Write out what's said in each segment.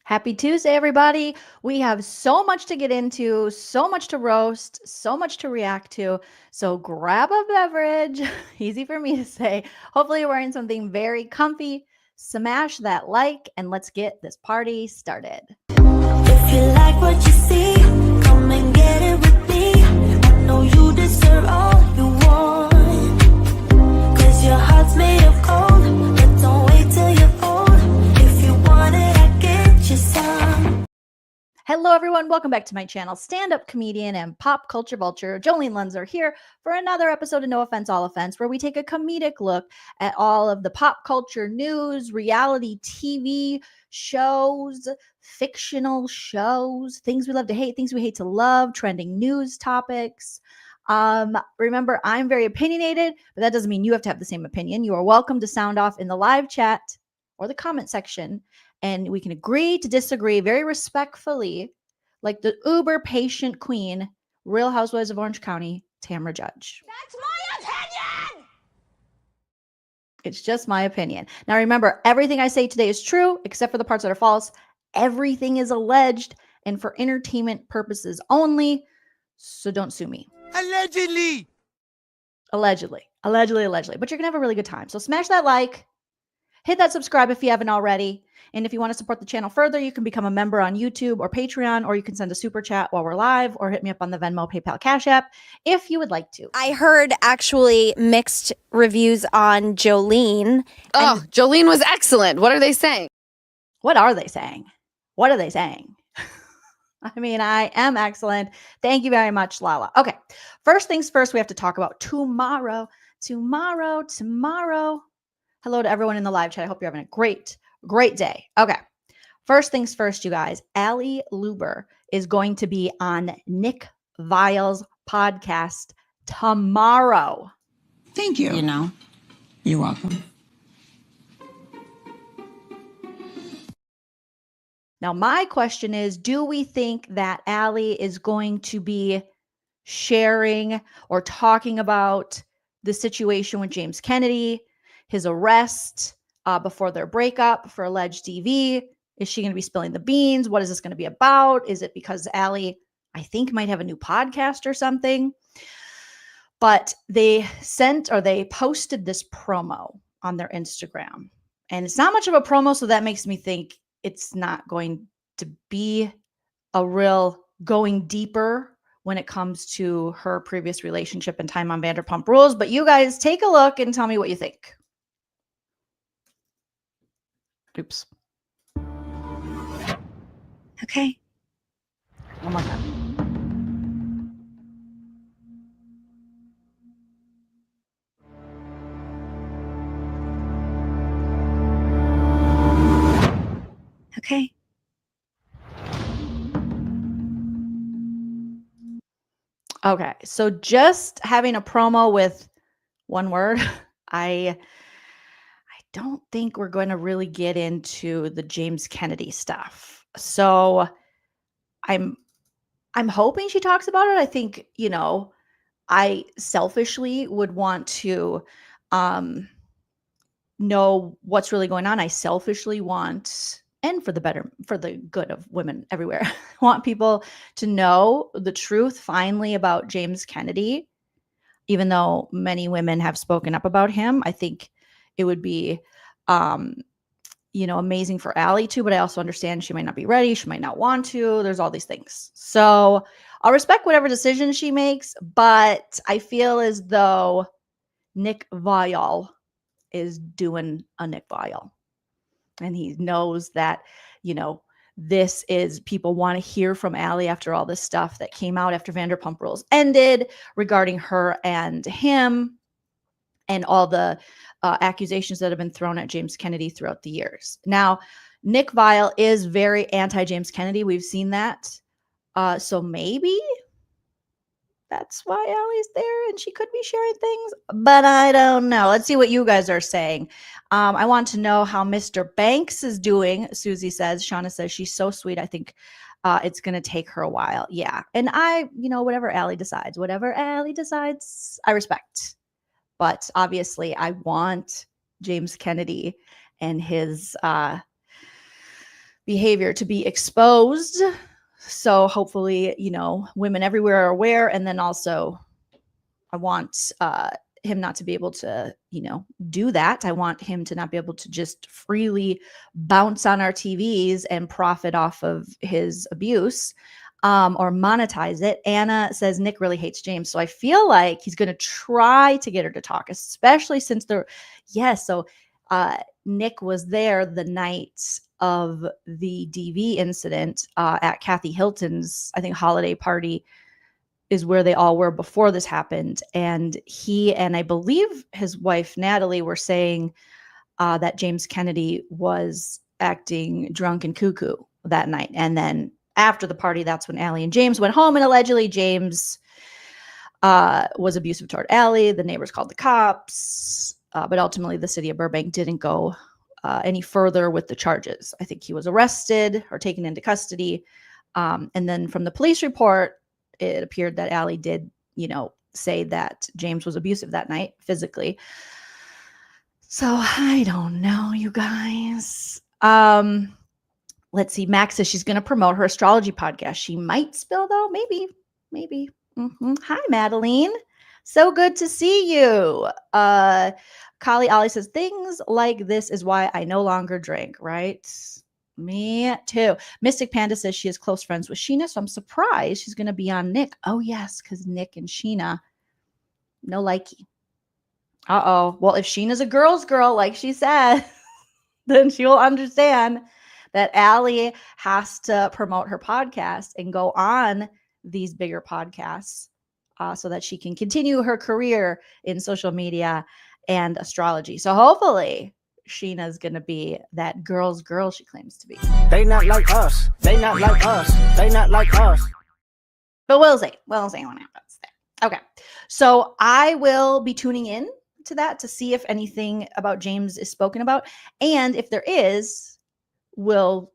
Happy Tuesday, everybody. We have so much to get into, so much to roast, so much to react to. So grab a beverage, easy for me to say. Hopefully, you're wearing something very comfy. Smash that like, and let's get this party started. If you like what you see, come and get it with me. I know you deserve all you want. Cause your heart's made of gold, but don't wait till you're old. If you want it, I get you some. Hello, everyone. Welcome back to my channel, stand-up comedian and pop culture vulture, Joleen Lunzer, here for another episode of No Offense, All Offense, where we take a comedic look at all of the pop culture news, reality TV shows, fictional shows, things we love to hate, things we hate to love, trending news topics. Remember, I'm very opinionated, but that doesn't mean you have to have the same opinion. You are welcome to sound off in the live chat or the comment section, and we can agree to disagree very respectfully, like the uber patient queen, Real Housewives of Orange County, Tamra Judge. That's my opinion! It's just my opinion. Now remember, everything I say today is true, except for the parts that are false. Everything is alleged and for entertainment purposes only, so don't sue me. Allegedly. Allegedly. But you're going to have a really good time. So smash that like, hit that subscribe if you haven't already. And if you want to support the channel further, you can become a member on YouTube or Patreon, or you can send a super chat while we're live, or hit me up on the Venmo, PayPal, Cash App if you would like to. I heard actually mixed reviews on Jolene. Oh, Joleen was excellent. What are they saying? What are they saying? What are they saying? I mean, I am excellent. Thank you very much, Lala. Okay, first things first, we have to talk about tomorrow. Tomorrow. Hello to everyone in the live chat. I hope you're having a great day. Okay, first things first, you guys. Ali Luber is going to be on Nick Viall's podcast tomorrow. Thank you. You're welcome. Now, my question is, do we think that Ali is going to be sharing or talking about the situation with James Kennedy, his arrest before their breakup for alleged DV? Is she going to be spilling the beans? What is this going to be about? Is it because Ali, I think, might have a new podcast or something? But they posted this promo on their Instagram, and it's not much of a promo, so that makes me think it's not going to be a real going deeper when it comes to her previous relationship and time on Vanderpump Rules. But you guys take a look and tell me what you think. Oops. Okay. One more time. Okay. Okay, so just having a promo with one word, I don't think we're going to really get into the James Kennedy stuff. So I'm hoping she talks about it. I think, I selfishly would want to know what's really going on. I selfishly want, and for the good of women everywhere, want people to know the truth finally about James Kennedy. Even though many women have spoken up about him, I think it would be, amazing for Ali too. But I also understand she might not be ready. She might not want to. There's all these things. So I'll respect whatever decision she makes. But I feel as though Nick Viall is doing a Nick Viall. And he knows that, this is, people want to hear from Ali after all this stuff that came out after Vanderpump Rules ended regarding her and him and all the accusations that have been thrown at James Kennedy throughout the years. Now, Nick Viall is very anti-James Kennedy. We've seen that. So maybe that's why Allie's there and she could be sharing things, but I don't know. Let's see what you guys are saying. I want to know how Mr. Banks is doing. Susie says, Shauna says, she's so sweet. I think it's going to take her a while. Yeah. And whatever Allie decides, I respect. But obviously I want James Kennedy and his behavior to be exposed. So hopefully, women everywhere are aware. And then also I want him not to be able to, do that. I want him to not be able to just freely bounce on our TVs and profit off of his abuse or monetize it. Anna says Nick really hates James. So I feel like he's going to try to get her to talk, especially since So Nick was there the night of the DV incident at Kathy Hilton's, I think, holiday party is where they all were before this happened. And he and I believe his wife, Natalie, were saying that James Kennedy was acting drunk and cuckoo that night. And then after the party, that's when Allie and James went home. And allegedly James was abusive toward Allie. The neighbors called the cops. But ultimately, the city of Burbank didn't go any further with the charges. I think he was arrested or taken into custody. And then from the police report, it appeared that Allie did, say that James was abusive that night physically. So I don't know, you guys. Let's see. Max says she's going to promote her astrology podcast. She might spill though. Maybe. Hi, Madeline. So good to see you. Kali Ali says things like this is why I no longer drink, right? Me too. Mystic Panda says she is close friends with Sheena, so I'm surprised she's going to be on Nick. Oh, yes, because Nick and Sheena, no likey. Uh-oh. Well, if Sheena's a girl's girl, like she said, then she will understand that Allie has to promote her podcast and go on these bigger podcasts so that she can continue her career in social media and astrology. So hopefully Sheena's going to be that girl's girl she claims to be. They not like us. They not like us. They not like us. But we'll see. We'll see what happens there. Okay. So I will be tuning in to that to see if anything about James is spoken about. And if there is, we'll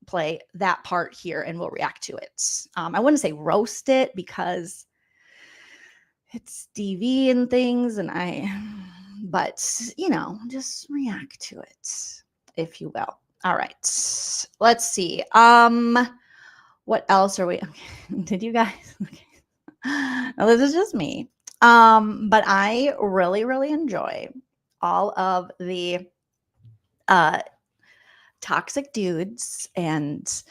play that part here and we'll react to it. I wouldn't say roast it because it's DV and things but just react to it, if you will. All right. Let's see. What else are we? Okay. Did you guys? Okay. Now, this is just me. But I really, really enjoy all of the toxic dudes and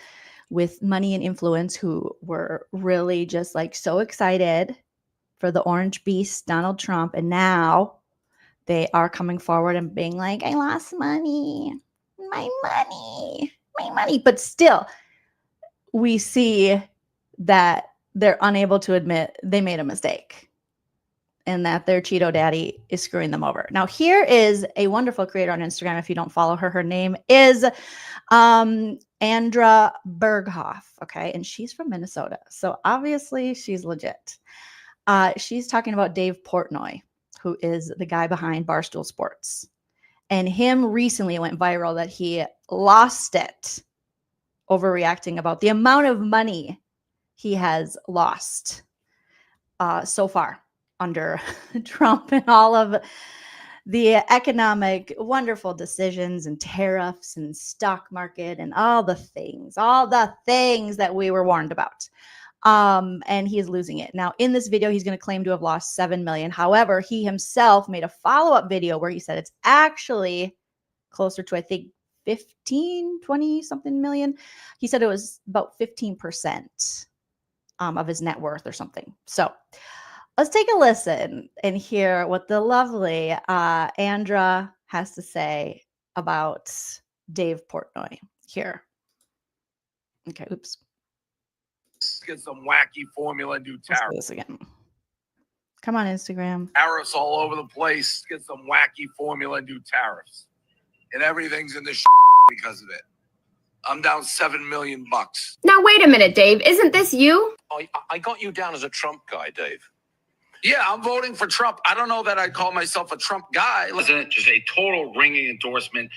with money and influence who were really just like so excited for the orange beast, Donald Trump. And now they are coming forward and being like, I lost money, my money. But still, we see that they're unable to admit they made a mistake and that their Cheeto daddy is screwing them over. Now, here is a wonderful creator on Instagram. If you don't follow her, her name is Andra Berghoff. Okay. And she's from Minnesota. So obviously she's legit. She's talking about Dave Portnoy, who is the guy behind Barstool Sports. And him recently went viral that he lost it overreacting about the amount of money he has lost so far under Trump and all of the economic wonderful decisions and tariffs and stock market and all the things that we were warned about. And he is losing it. Now, in this video, he's going to claim to have lost 7 million. However, he himself made a follow-up video where he said it's actually closer to, I think, 20 something million. He said it was about 15% of his net worth or something. So let's take a listen and hear what the lovely Andra has to say about Dave Portnoy here. Okay, oops. Get some wacky formula and do tariffs. Let's do this again. Come on, Instagram. Tariffs all over the place. Get some wacky formula and do tariffs. And everything's in the because of it. I'm down $7 million. Now, wait a minute, Dave. Isn't this you? I got you down as a Trump guy, Dave. Yeah, I'm voting for Trump. I don't know that I'd call myself a Trump guy. Isn't just a total ringing endorsement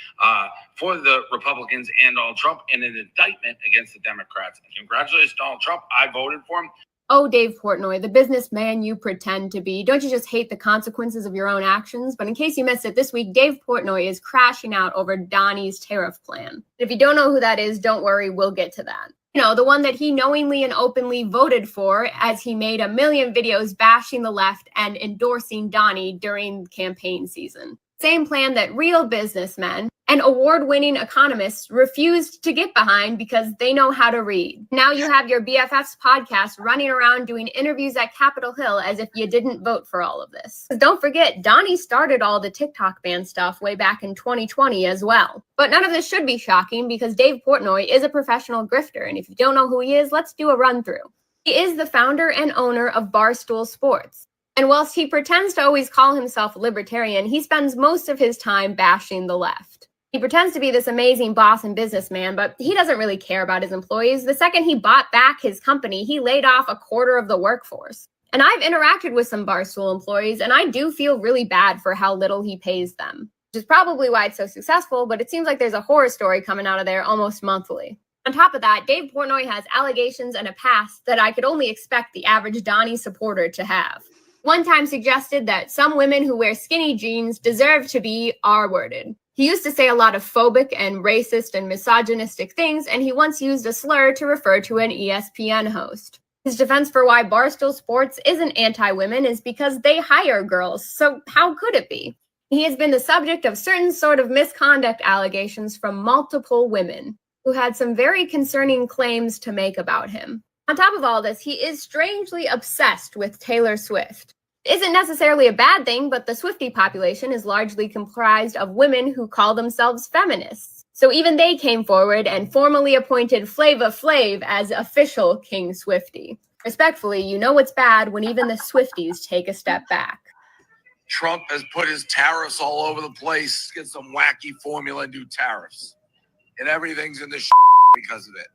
for the Republicans and Donald Trump and an indictment against the Democrats. Congratulations, Donald Trump. I voted for him. Oh, Dave Portnoy, the businessman you pretend to be. Don't you just hate the consequences of your own actions? But in case you missed it, this week, Dave Portnoy is crashing out over Donnie's tariff plan. If you don't know who that is, don't worry, we'll get to that. You know, the one that he knowingly and openly voted for as he made a million videos bashing the left and endorsing Donnie during campaign season. Same plan that real businessmen and award-winning economists refused to get behind because they know how to read. Now you have your BFF's podcast running around doing interviews at Capitol Hill as if you didn't vote for all of this. Don't forget, Donnie started all the TikTok ban stuff way back in 2020 as well. But none of this should be shocking because Dave Portnoy is a professional grifter, and if you don't know who he is, let's do a run-through. He is the founder and owner of Barstool Sports. And whilst he pretends to always call himself libertarian, he spends most of his time bashing the left. He pretends to be this amazing boss and businessman, but he doesn't really care about his employees. The second he bought back his company, he laid off a quarter of the workforce. And I've interacted with some Barstool employees, and I do feel really bad for how little he pays them, which is probably why it's so successful, but it seems like there's a horror story coming out of there almost monthly. On top of that, Dave Portnoy has allegations and a past that I could only expect the average Donnie supporter to have. One time suggested that some women who wear skinny jeans deserve to be R-worded. He used to say a lot of phobic and racist and misogynistic things, and he once used a slur to refer to an ESPN host. His defense for why Barstool Sports isn't anti-women is because they hire girls, so how could it be? He has been the subject of certain sort of misconduct allegations from multiple women who had some very concerning claims to make about him. On top of all this, he is strangely obsessed with Taylor Swift. It isn't necessarily a bad thing, but the Swiftie population is largely comprised of women who call themselves feminists. So even they came forward and formally appointed Flava Flav as official King Swiftie. Respectfully, you know it's bad when even the Swifties take a step back. Trump has put his tariffs all over the place, get some wacky formula and do tariffs. And everything's in the because of it.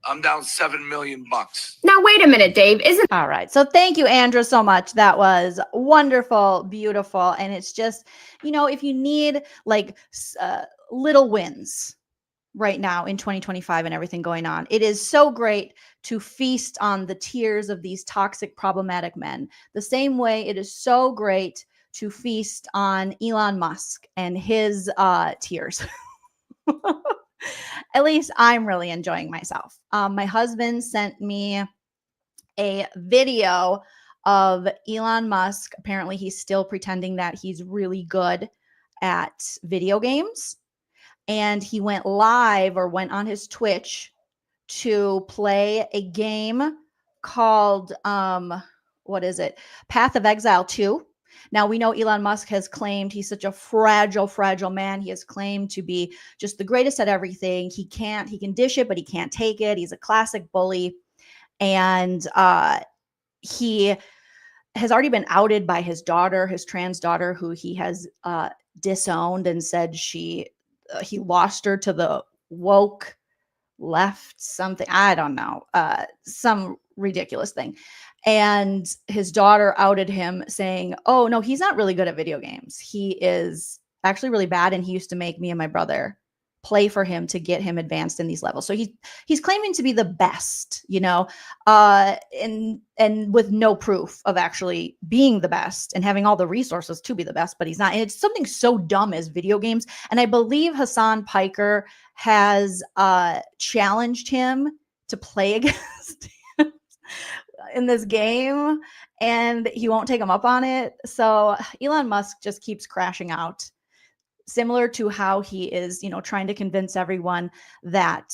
I'm down $7 million. Now, wait a minute, Dave. Isn't All right. So thank you, Andrew, so much. That was wonderful, beautiful. And it's just, you know, if you need like little wins right now in 2025 and everything going on, it is so great to feast on the tears of these toxic, problematic men. The same way it is so great to feast on Elon Musk and his tears. At least I'm really enjoying myself. My husband sent me a video of Elon Musk. Apparently, he's still pretending that he's really good at video games. And he went live or went on his Twitch to play a game called, what is it? Path of Exile 2. Now, we know Elon Musk has claimed he's such a fragile, fragile man. He has claimed to be just the greatest at everything. He can dish it, but he can't take it. He's a classic bully. And he has already been outed by his daughter, his trans daughter, who he has disowned and said he lost her to the woke left something. I don't know. Some ridiculous thing. And his daughter outed him saying, oh, no, he's not really good at video games. He is actually really bad. And he used to make me and my brother play for him to get him advanced in these levels. So he's claiming to be the best, you know, and with no proof of actually being the best and having all the resources to be the best, but he's not. And it's something so dumb as video games. And I believe Hassan Piker has challenged him to play against him in this game, and he won't take him up on it. So Elon Musk just keeps crashing out, similar to how he is, you know, trying to convince everyone that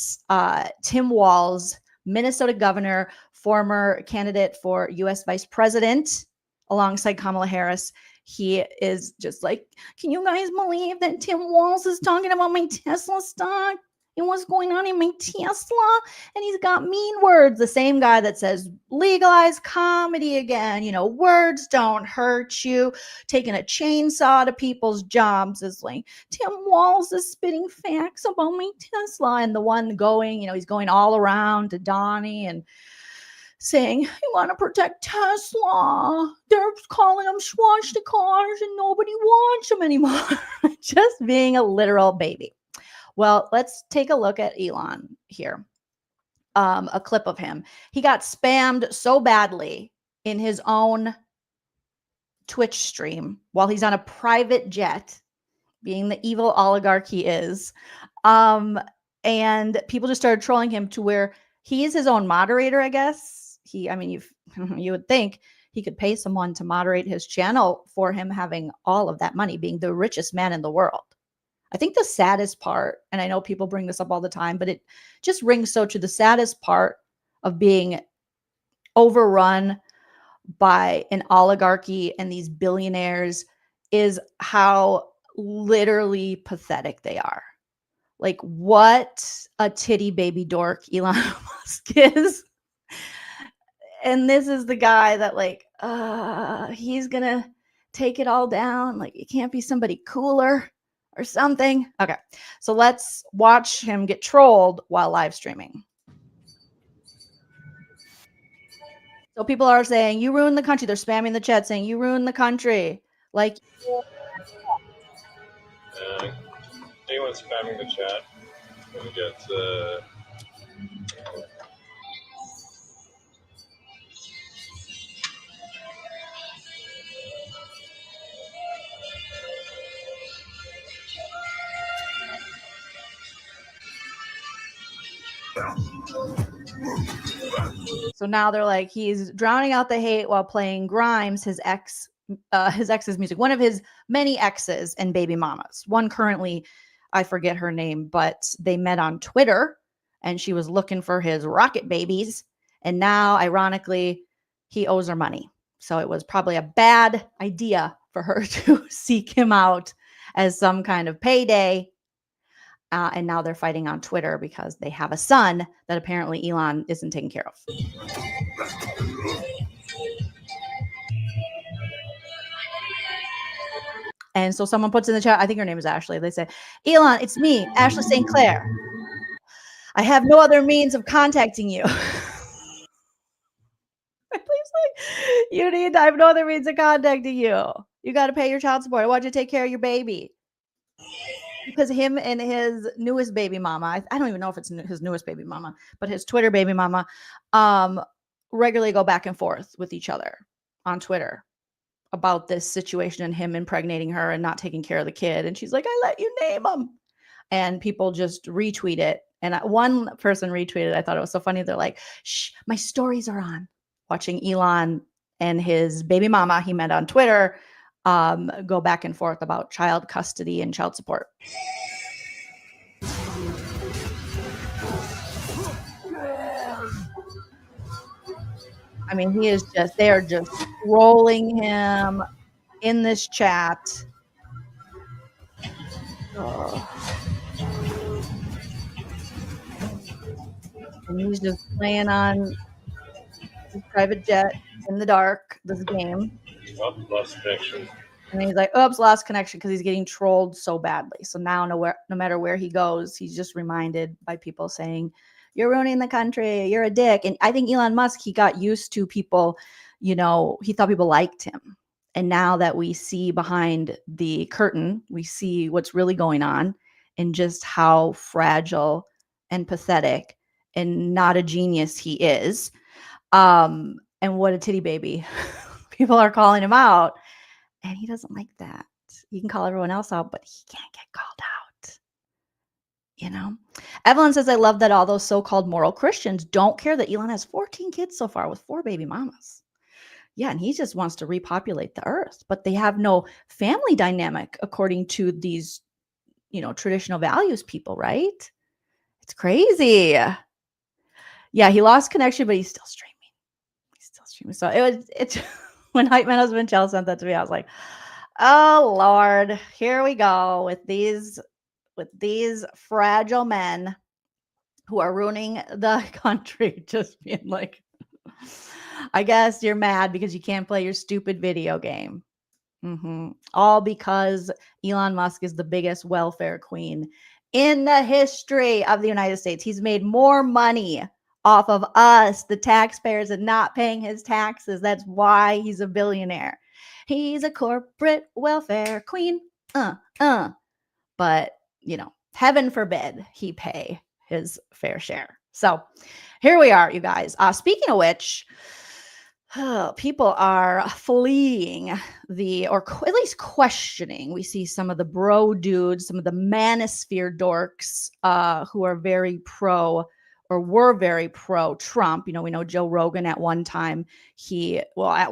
Tim Walz, Minnesota governor, former candidate for U.S. vice president alongside Kamala Harris, he is just like, can you guys believe that Tim Walz is talking about my Tesla stock and what's going on in my Tesla? And he's got mean words. The same guy that says legalize comedy again, you know, words don't hurt you. Taking a chainsaw to people's jobs is like, Tim Walz is spitting facts about my Tesla. And the one going, you know, he's going all around to Donnie and saying, you want to protect Tesla. They're calling them swastikars and nobody wants them anymore. Just being a literal baby. Well, let's take a look at Elon here. a clip of him. He got spammed so badly in his own Twitch stream while he's on a private jet, being the evil oligarch he is. And people just started trolling him to where he is his own moderator, I guess. I mean, you would think he could pay someone to moderate his channel for him having all of that money, being the richest man in the world. I think the saddest part, and I know people bring this up all the time, but it just rings so true. The saddest part of being overrun by an oligarchy and these billionaires is how literally pathetic they are. Like, what a titty baby dork Elon Musk is. And this is the guy that, like, he's gonna take it all down. Like, it can't be somebody cooler or something. Okay, so let's watch him get trolled while live streaming. So people are saying, you ruined the country. They're spamming the chat saying, you ruined the country. Like, anyone spamming the chat when you get so now they're like, he's drowning out the hate while playing Grimes, his ex's music, one of his many exes and baby mamas. One currently, I forget her name, but they met on Twitter and she was looking for his rocket babies. And now, ironically, he owes her money. So it was probably a bad idea for her to seek him out as some kind of payday. And now they're fighting on Twitter because they have a son that apparently Elon isn't taking care of. And so someone puts in the chat, I think her name is Ashley. They say, Elon, it's me, Ashley St. Clair. I have no other means of contacting you. I have no other means of contacting you. You got to pay your child support. I want you to take care of your baby. Because him and his newest baby mama, I don't even know if it's his newest baby mama, but his Twitter baby mama, regularly go back and forth with each other on Twitter about this situation and him impregnating her and not taking care of the kid. And she's like, I let you name him. And people just retweet it. And one person retweeted, I thought it was so funny. They're like, shh, my stories are on. Watching Elon and his baby mama he met on Twitter go back and forth about child custody and child support. I mean, they are just trolling him in this chat. Oh. And he's just playing on his private jet in the dark, this game. Lost connection. And he's like, oops, lost connection, because he's getting trolled so badly. So now no matter where he goes, he's just reminded by people saying, you're ruining the country, you're a dick. And I think Elon Musk, he got used to people, he thought people liked him. And now that we see behind the curtain, we see what's really going on and just how fragile and pathetic and not a genius he is. And what a titty baby. People are calling him out. And he doesn't like that. You can call everyone else out, but he can't get called out. Evelyn says, I love that all those so-called moral Christians don't care that Elon has 14 kids so far with 4 baby mamas. Yeah, and he just wants to repopulate the earth. But they have no family dynamic according to these, traditional values people, right? It's crazy. Yeah, he lost connection, but he's still streaming. So it's when Hype Man Husband Chell sent that to me, I was like, oh Lord, here we go with these fragile men who are ruining the country. Just being like, I guess you're mad because you can't play your stupid video game. All because Elon Musk is the biggest welfare queen in the history of the United States. He's made more money off of us, the taxpayers, and not paying his taxes. That's why he's a billionaire. He's a corporate welfare queen. But, heaven forbid he pay his fair share So here we are, you guys. Speaking of which, people are fleeing at least questioning. We see some of the bro dudes, some of the manosphere dorks who are very pro or were very pro Trump. We know Joe Rogan at one time, he was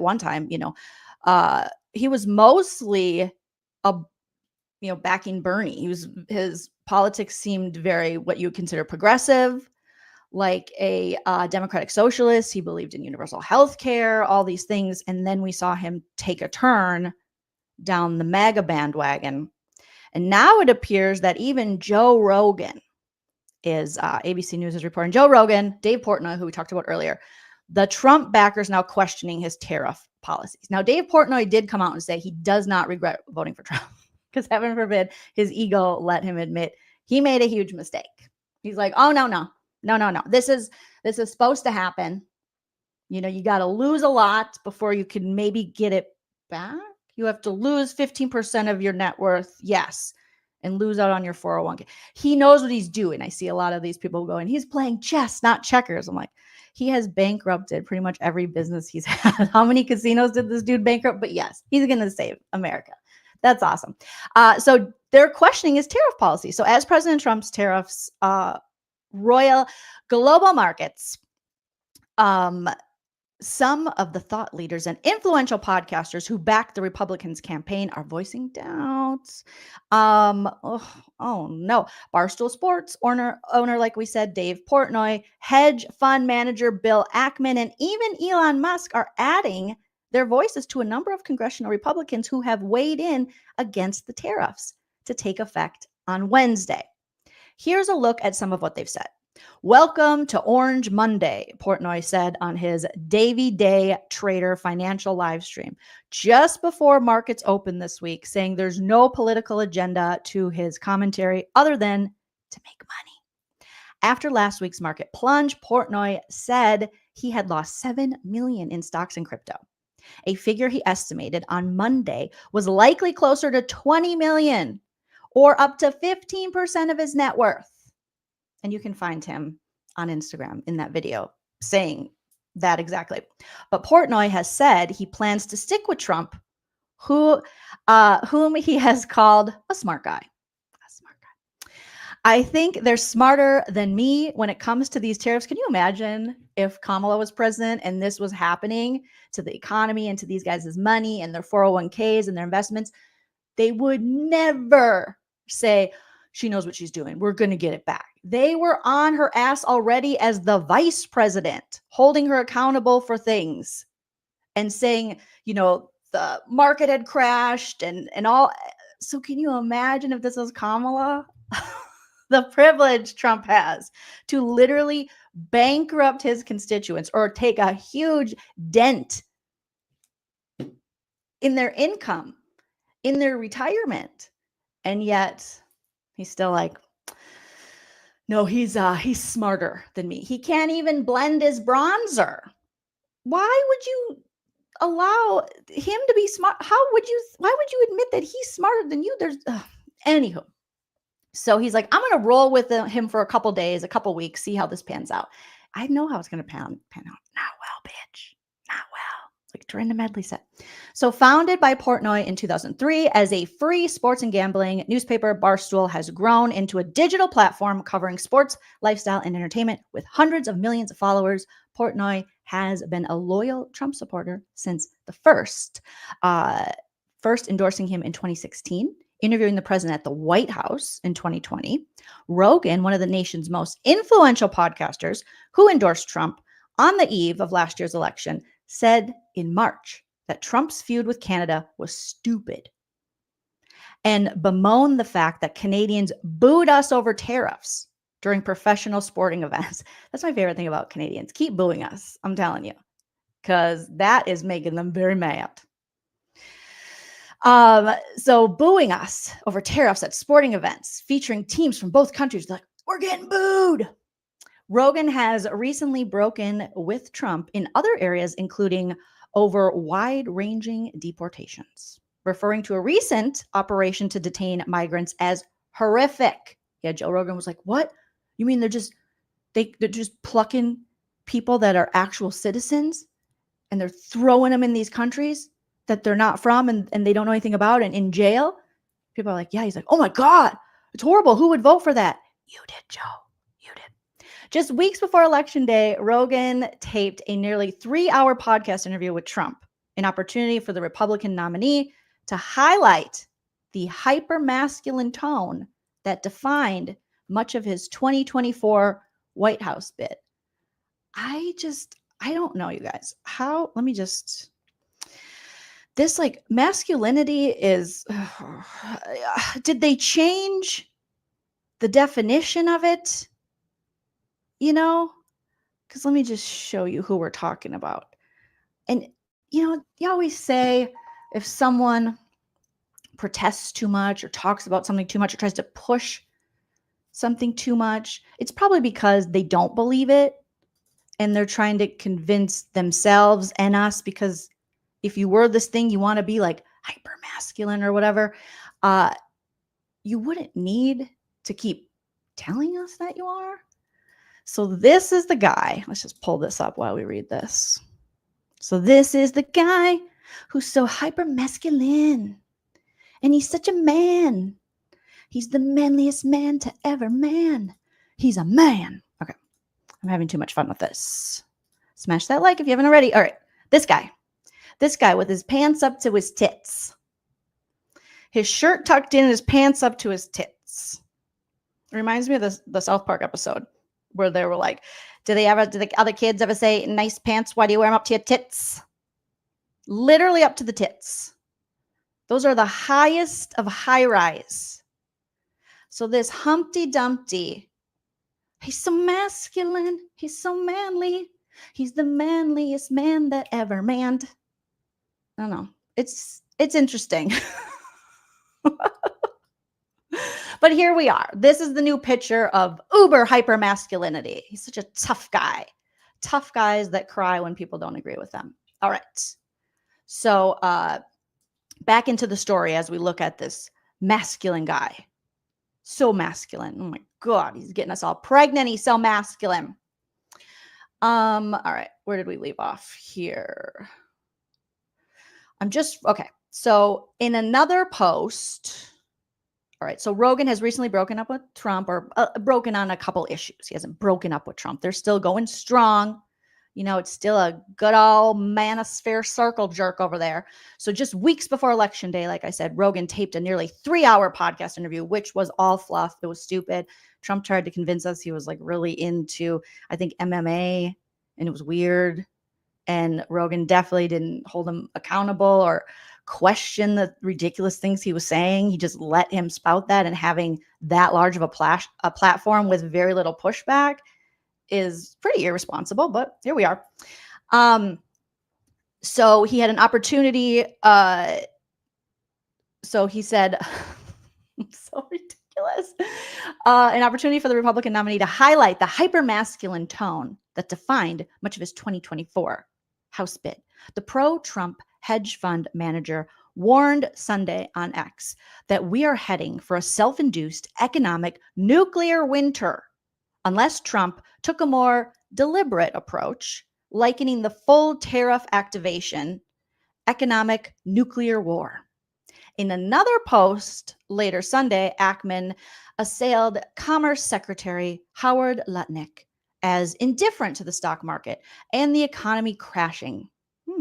mostly backing Bernie. His politics seemed very what you would consider progressive, like a democratic socialist. He believed in universal health care, all these things. And then we saw him take a turn down the MAGA bandwagon. And now it appears that even Joe Rogan is, ABC News is reporting, Joe Rogan, Dave Portnoy, who we talked about earlier, the Trump backers now questioning his tariff policies. Now, Dave Portnoy did come out and say he does not regret voting for Trump because heaven forbid his ego let him admit he made a huge mistake. He's like, oh, no. This is supposed to happen. You got to lose a lot before you can maybe get it back. You have to lose 15% of your net worth. Yes. And lose out on your 401k. He knows what he's doing. I see a lot of these people going, he's playing chess, not checkers. I'm like, he has bankrupted pretty much every business he's had. How many casinos did this dude bankrupt? But yes, he's going to save America. That's awesome. So they're questioning his tariff policy. So as President Trump's tariffs royal global markets, some of the thought leaders and influential podcasters who backed the Republicans' campaign are voicing doubts. Oh no. Barstool Sports owner, like we said, Dave Portnoy, hedge fund manager Bill Ackman, and even Elon Musk are adding their voices to a number of congressional Republicans who have weighed in against the tariffs to take effect on Wednesday. Here's a look at some of what they've said. Welcome to Orange Monday, Portnoy said on his Davy Day Trader financial live stream just before markets opened this week, saying there's no political agenda to his commentary other than to make money. After last week's market plunge, Portnoy said he had lost $7 million in stocks and crypto. A figure he estimated on Monday was likely closer to $20 million or up to 15% of his net worth. And you can find him on Instagram in that video saying that exactly. But Portnoy has said he plans to stick with Trump, whom he has called a smart guy. I think they're smarter than me when it comes to these tariffs. Can you imagine if Kamala was president and this was happening to the economy and to these guys' money and their 401ks and their investments? They would never say, she knows what she's doing, we're going to get it back. They were on her ass already as the vice president, holding her accountable for things and saying, the market had crashed and all. So can you imagine if this was Kamala? The privilege Trump has to literally bankrupt his constituents or take a huge dent in their income, in their retirement. And yet he's still like, no, he's smarter than me. He can't even blend his bronzer. Why would you allow him to be smart? Why would you admit that he's smarter than you? Anywho. So he's like, I'm going to roll with him for a couple days, a couple weeks, see how this pans out. I know how it's going to pan out. Not well, bitch. Not well. Like Dorinda Medley said. So founded by Portnoy in 2003 as a free sports and gambling newspaper, Barstool has grown into a digital platform covering sports, lifestyle, and entertainment with hundreds of millions of followers. Portnoy has been a loyal Trump supporter since the first endorsing him in 2016. Interviewing the president at the White House in 2020. Rogan, one of the nation's most influential podcasters who endorsed Trump on the eve of last year's election, said in March that Trump's feud with Canada was stupid and bemoaned the fact that Canadians booed us over tariffs during professional sporting events. That's my favorite thing about Canadians. Keep booing us, I'm telling you, because that is making them very mad. So booing us over tariffs at sporting events featuring teams from both countries, like, we're getting booed. Rogan has recently broken with Trump in other areas, including over wide-ranging deportations, referring to a recent operation to detain migrants as horrific. Yeah, Joe Rogan was like, what? You mean they're just They're just plucking people that are actual citizens and they're throwing them in these countries that they're not from and they don't know anything about and in jail. People are like, yeah. He's like, oh my God, it's horrible. Who would vote for that? You did, Joe. You did. Just weeks before Election Day, Rogan taped a nearly 3-hour podcast interview with Trump, an opportunity for the Republican nominee to highlight the hyper-masculine tone that defined much of his 2024 White House bid. I don't know, you guys. This like masculinity is, did they change the definition of it? You know, because let me just show you who we're talking about. And, you know, you always say if someone protests too much or talks about something too much or tries to push something too much, it's probably because they don't believe it and they're trying to convince themselves and us, because if you were this thing, you want to be like hyper masculine or whatever, you wouldn't need to keep telling us that you are. So this is the guy. Let's just pull this up while we read this. So this is the guy who's so hyper masculine. And he's such a man. He's the manliest man to ever man. He's a man. Okay. I'm having too much fun with this. Smash that like if you haven't already. All right. This guy with his pants up to his tits. His shirt tucked in, his pants up to his tits. It reminds me of the South Park episode where they were like, do the other kids ever say, nice pants, why do you wear them up to your tits? Literally up to the tits. Those are the highest of high rise. So this Humpty Dumpty, he's so masculine, he's so manly, he's the manliest man that ever manned. I don't know. It's interesting. But here we are. This is the new picture of uber hyper masculinity. He's such a tough guy. Tough guys that cry when people don't agree with them. All right. So back into the story as we look at this masculine guy. So masculine. Oh my God. He's getting us all pregnant. He's so masculine. All right. Where did we leave off here? Okay. So in another post, all right. So Rogan has recently broken up with Trump, or broken on a couple issues. He hasn't broken up with Trump. They're still going strong. You know, it's still a good old manosphere circle jerk over there. So just weeks before Election Day, like I said, Rogan taped a nearly 3-hour podcast interview, which was all fluff. It was stupid. Trump tried to convince us he was like really into, I think, MMA, and it was weird. And Rogan definitely didn't hold him accountable or question the ridiculous things he was saying. He just let him spout that, and having that large of a platform with very little pushback is pretty irresponsible, but here we are. So he had an opportunity. So he said, so ridiculous, an opportunity for the Republican nominee to highlight the hyper-masculine tone that defined much of his 2024 House bid. The pro-Trump hedge fund manager warned Sunday on X that we are heading for a self-induced economic nuclear winter unless Trump took a more deliberate approach, likening the full tariff activation economic nuclear war. In another post later Sunday, Ackman assailed Commerce Secretary Howard Lutnick as indifferent to the stock market and the economy crashing.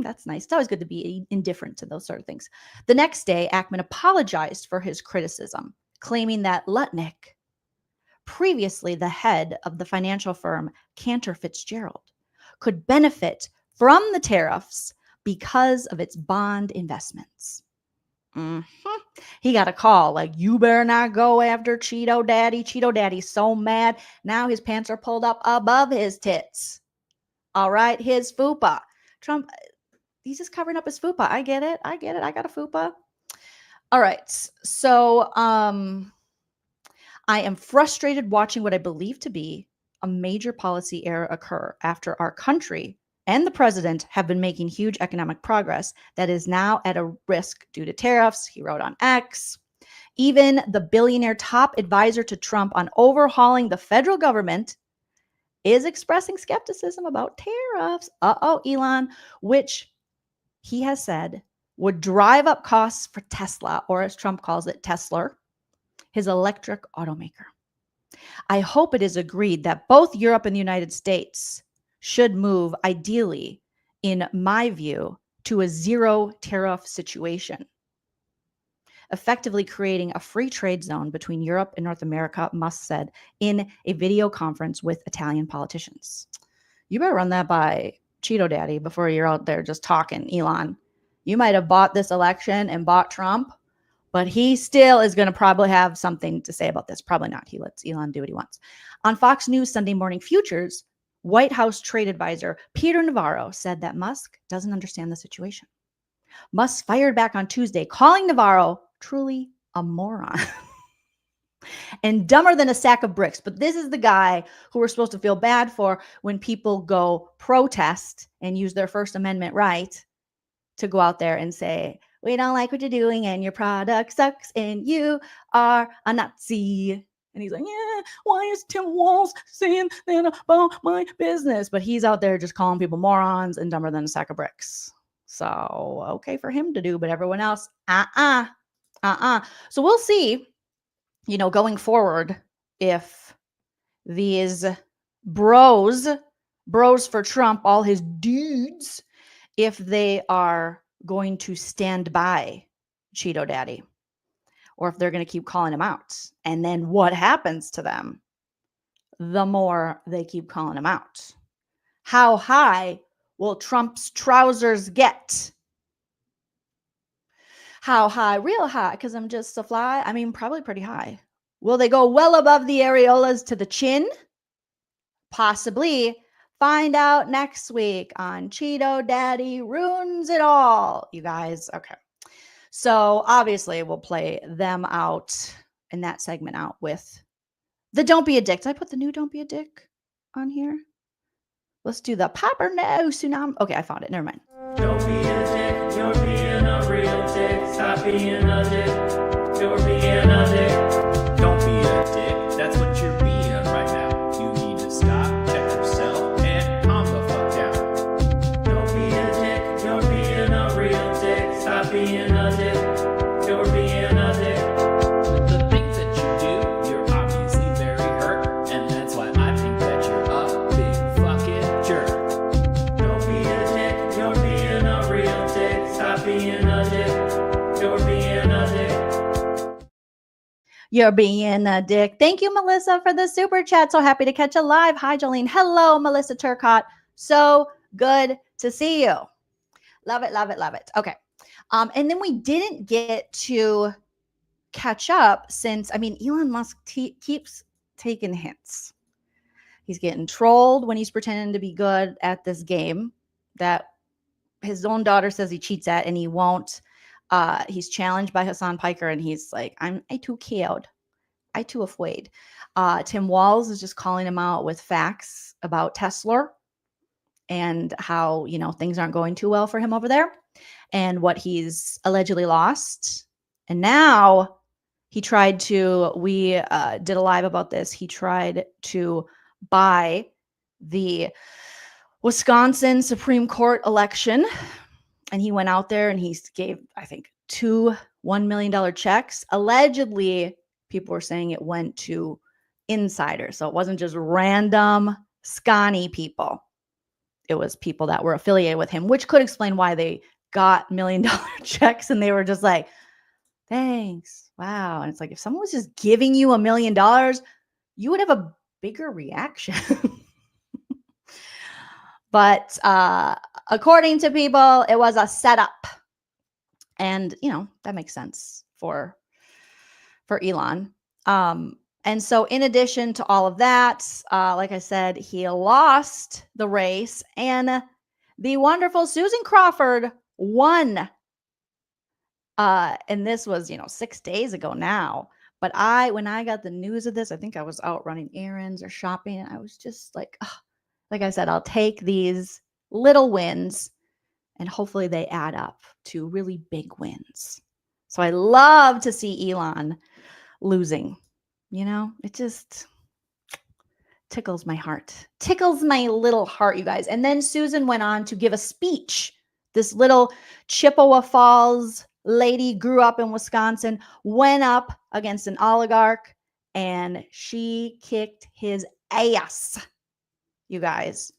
That's nice. It's always good to be indifferent to those sort of things. The next day, Ackman apologized for his criticism, claiming that Lutnick, previously the head of the financial firm Cantor Fitzgerald, could benefit from the tariffs because of its bond investments. He got a call like, you better not go after Cheeto Daddy. Cheeto Daddy's so mad. Now his pants are pulled up above his tits. All right, his fupa. Trump, he's just covering up his fupa. I get it. I got a fupa. All right. So I am frustrated watching what I believe to be a major policy error occur after our country and the president have been making huge economic progress that is now at a risk due to tariffs, he wrote on X. Even the billionaire top advisor to Trump on overhauling the federal government is expressing skepticism about tariffs. Elon, which he has said would drive up costs for Tesla, or as Trump calls it, Tesla, his electric automaker. I hope it is agreed that both Europe and the United States should move, ideally, in my view, to a zero tariff situation, effectively creating a free trade zone between Europe and North America, Musk said in a video conference with Italian politicians. You better run that by Cheeto Daddy before you're out there just talking, Elon. You might have bought this election and bought Trump, but he still is going to probably have something to say about this. Probably not. He lets Elon do what he wants. On Fox News Sunday Morning Futures, White House trade advisor Peter Navarro said that Musk doesn't understand the situation. Musk fired back on Tuesday, calling Navarro truly a moron and dumber than a sack of bricks. But this is the guy who we're supposed to feel bad for when people go protest and use their First Amendment right to go out there and say, we don't like what you're doing and your product sucks and you are a Nazi. And he's like, yeah, why is Tim Walz saying that about my business? But he's out there just calling people morons and dumber than a sack of bricks. So, okay for him to do, but everyone else, So we'll see, going forward, if these bros for Trump, all his dudes, if they are going to stand by Cheeto Daddy, or if they're going to keep calling him out. And then what happens to them the more they keep calling him out? How high will Trump's trousers get? How high? Real high, because I'm just a fly? I mean, probably pretty high. Will they go well above the areolas to the chin? Possibly. Find out next week on Cheeto Daddy Ruins It All. You guys, okay. So obviously we'll play them out in that segment out with the Don't Be a Dick. Did I put the new Don't Be a Dick on here? Let's do the Popper No Tsunami. Okay, I found it. Never mind. Don't be a dick. You're being a real dick. Stop being a dick. You're being a dick. Don't be a dick. That's what you're being right now. You need to stop, check yourself, and calm the fuck down. Don't be a dick. You're being a real dick. Stop being a dick. You're being a dick. The things that you do, you're obviously very hurt, and that's why I think that you're a big fucking jerk. Don't be a dick. You're being a real dick. Stop being a dick. You're being a dick. You're being a dick. Thank you, Melissa, for the super chat. So happy to catch you live. Hi, Jolene. Hello, Melissa Turcott. So good to see you. Love it, love it, love it. Okay. And then we didn't get to catch up since, Elon Musk keeps taking hints. He's getting trolled when he's pretending to be good at this game that his own daughter says he cheats at and he won't. He's challenged by Hassan Piker and he's like, I too scared. I too afraid. Tim Walz is just calling him out with facts about Tesla and how, things aren't going too well for him over there and what he's allegedly lost. And now he tried to, we did a live about this. He tried to buy the Wisconsin Supreme Court election. And he went out there and he gave, I think, 2 $1 million checks. Allegedly, people were saying it went to insiders. So it wasn't just random scrawny people. It was people that were affiliated with him, which could explain why they got $1 million checks and they were just like, thanks. Wow. And it's like, if someone was just giving you $1 million, you would have a bigger reaction. But according to people, it was a setup. And, that makes sense for Elon. And so in addition to all of that, like I said, he lost the race and the wonderful Susan Crawford won. And this was, 6 days ago now. But when I got the news of this, I think I was out running errands or shopping. And I was just like, like I said, I'll take these little wins and hopefully they add up to really big wins. So I love to see Elon losing. It just tickles my heart. Tickles my little heart, you guys. And then Susan went on to give a speech. This little Chippewa Falls lady grew up in Wisconsin, went up against an oligarch, and she kicked his ass, you guys.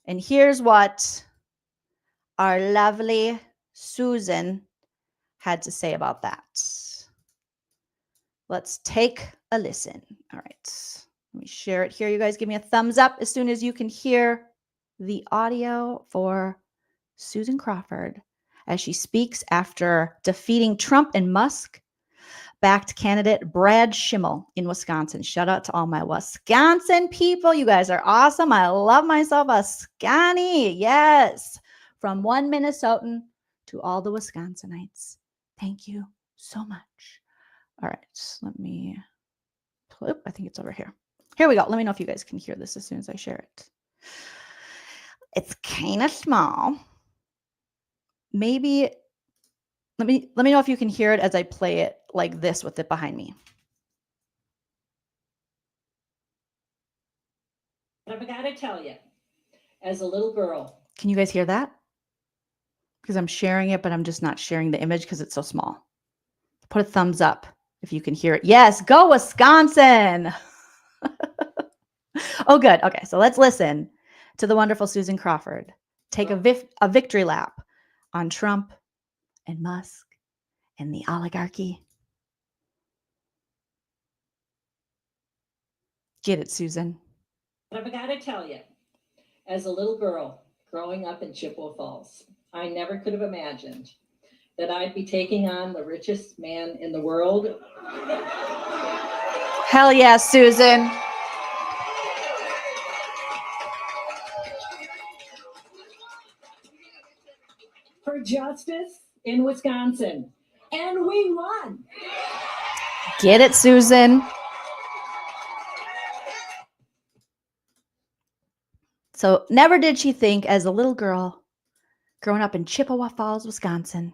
And here's what our lovely Susan had to say about that. Let's take a listen. All right. Let me share it here. You guys give me a thumbs up as soon as you can hear the audio for Susan Crawford as she speaks after defeating Trump and Musk backed candidate Brad Schimmel in Wisconsin. Shout out to all my Wisconsin people. You guys are awesome. I love myself a Scotty. Yes. From one Minnesotan to all the Wisconsinites. Thank you so much. All right. Let me, I think it's over here. Here we go. Let me know if you guys can hear this as soon as I share it. It's kind of small. Maybe let me know if you can hear it as I play it like this with it behind me. I've got to tell you, as a little girl. Can you guys hear that? Because I'm sharing it, but I'm just not sharing the image because it's so small. Put a thumbs up if you can hear it. Yes, go Wisconsin. Oh, good. Okay, so let's listen to the wonderful Susan Crawford take a victory lap on Trump and Musk and the oligarchy. Get it, Susan. I've got to tell you, as a little girl growing up in Chippewa Falls, I never could have imagined that I'd be taking on the richest man in the world. Hell yeah, Susan. For justice in Wisconsin. And we won. Get it, Susan. So never did she think as a little girl growing up in Chippewa Falls, Wisconsin,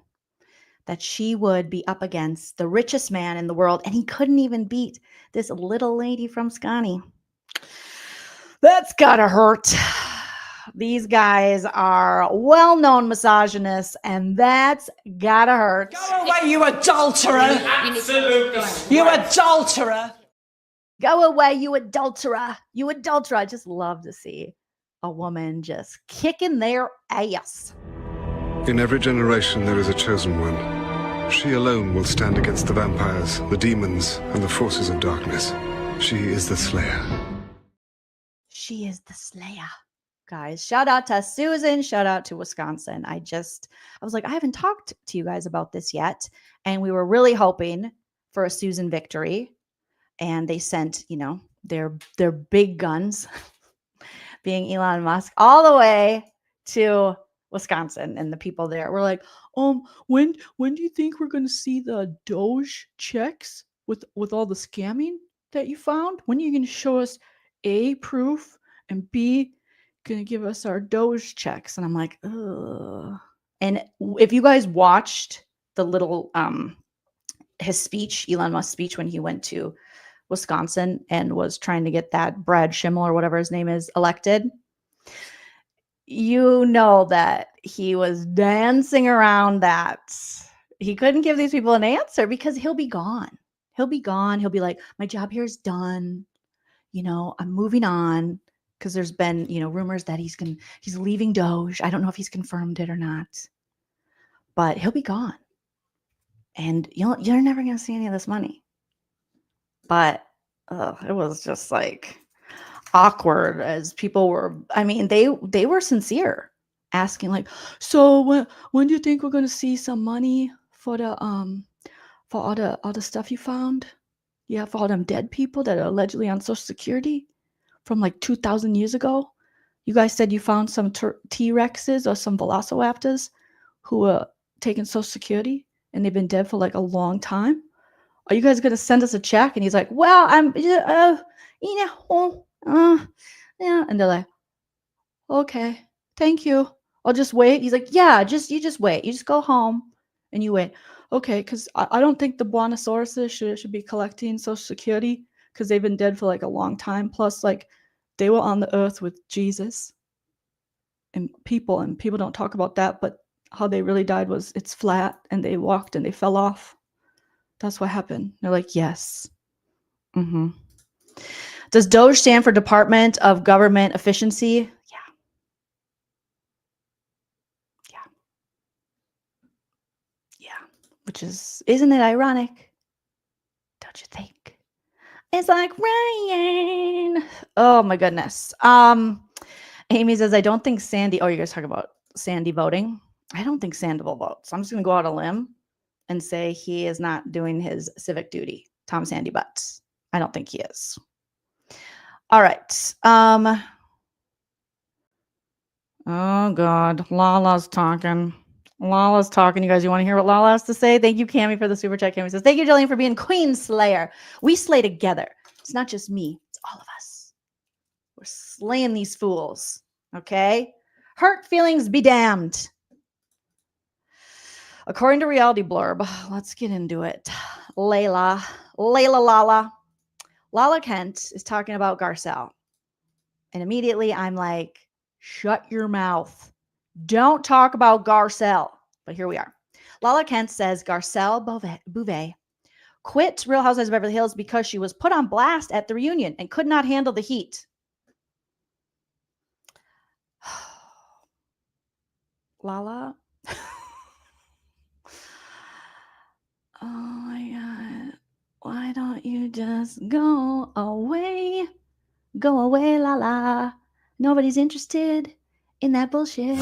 that she would be up against the richest man in the world, and he couldn't even beat this little lady from Scotty. That's gotta hurt. These guys are well-known misogynists, and that's gotta hurt. Go away, you adulterer! Absolutely. You adulterer! Go away, you adulterer. You adulterer. I just love to see a woman just kicking their ass. In every generation, there is a chosen one. She alone will stand against the vampires, the demons, and the forces of darkness. She is the Slayer. She is the Slayer. Guys, shout out to Susan. Shout out to Wisconsin. I was like, I haven't talked to you guys about this yet. And we were really hoping for a Susan victory. And they sent, their big guns, being Elon Musk, all the way to Wisconsin, and the people there were like, when do you think we're going to see the Doge checks with all the scamming that you found? When are you going to show us A, proof, and B, going to give us our Doge checks? And I'm like, ugh. And if you guys watched the little his speech, Elon Musk's speech, when he went to Wisconsin and was trying to get that Brad Schimmel or whatever his name is elected, you know that he was dancing around that. He couldn't give these people an answer because he'll be gone. He'll be gone. He'll be like, my job here is done. I'm moving on, because there's been, rumors that he's leaving Doge. I don't know if he's confirmed it or not, but he'll be gone. And you're never going to see any of this money. But it was just like awkward as people were, they were sincere, asking like, so when do you think we're going to see some money for the for all the stuff you found? Yeah, for all them dead people that are allegedly on Social Security from like 2,000 years ago. You guys said you found some T-Rexes or some velociraptors who were taking Social Security and they've been dead for like a long time. Are you guys going to send us a check? And he's like, well, yeah. And they're like, okay, thank you. I'll just wait. He's like, yeah, you just wait. You just go home and you wait. Okay, because I don't think the Brontosauruses should be collecting Social Security because they've been dead for like a long time. Plus, like, they were on the earth with Jesus and people don't talk about that, but how they really died was it's flat and they walked and they fell off. That's what happened. They're like, yes. Mm-hmm. Does DOGE stand for Department of Government Efficiency? Yeah. Which isn't it ironic? Don't you think? It's like Ryan. Oh my goodness. Amy says, I don't think Sandy, you guys talk about Sandy voting. I don't think Sandy will vote. So I'm just going to go out on a limb and say he is not doing his civic duty. Tom Sandy Butts. I don't think he is. All right. Oh God. Lala's talking. You guys, you want to hear what Lala has to say? Thank you, Cammie, for the super chat. Cammie says, thank you, Jolene, for being Queen Slayer. We slay together. It's not just me. It's all of us. We're slaying these fools. Okay? Hurt feelings be damned. According to Reality Blurb, let's get into it. Lala Kent is talking about Garcelle. And immediately I'm like, shut your mouth. Don't talk about Garcelle. But here we are. Lala Kent says Garcelle Beauvais quit Real Housewives of Beverly Hills because she was put on blast at the reunion and could not handle the heat. Lala. Oh my God. Why don't you just go away? Go away, Lala. Nobody's interested in that bullshit.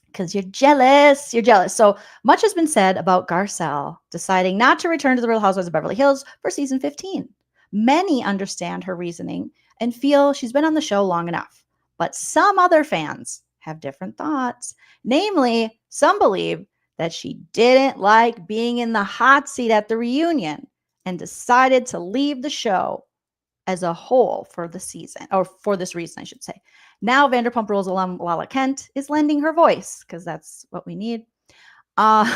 Because you're jealous. You're jealous. So much has been said about Garcelle deciding not to return to the Real Housewives of Beverly Hills for season 15. Many understand her reasoning and feel she's been on the show long enough. But some other fans have different thoughts. Namely, some believe that she didn't like being in the hot seat at the reunion and decided to leave the show as a whole for the season, or for this reason, I should say. Now, Vanderpump Rules alum Lala Kent is lending her voice, because that's what we need, to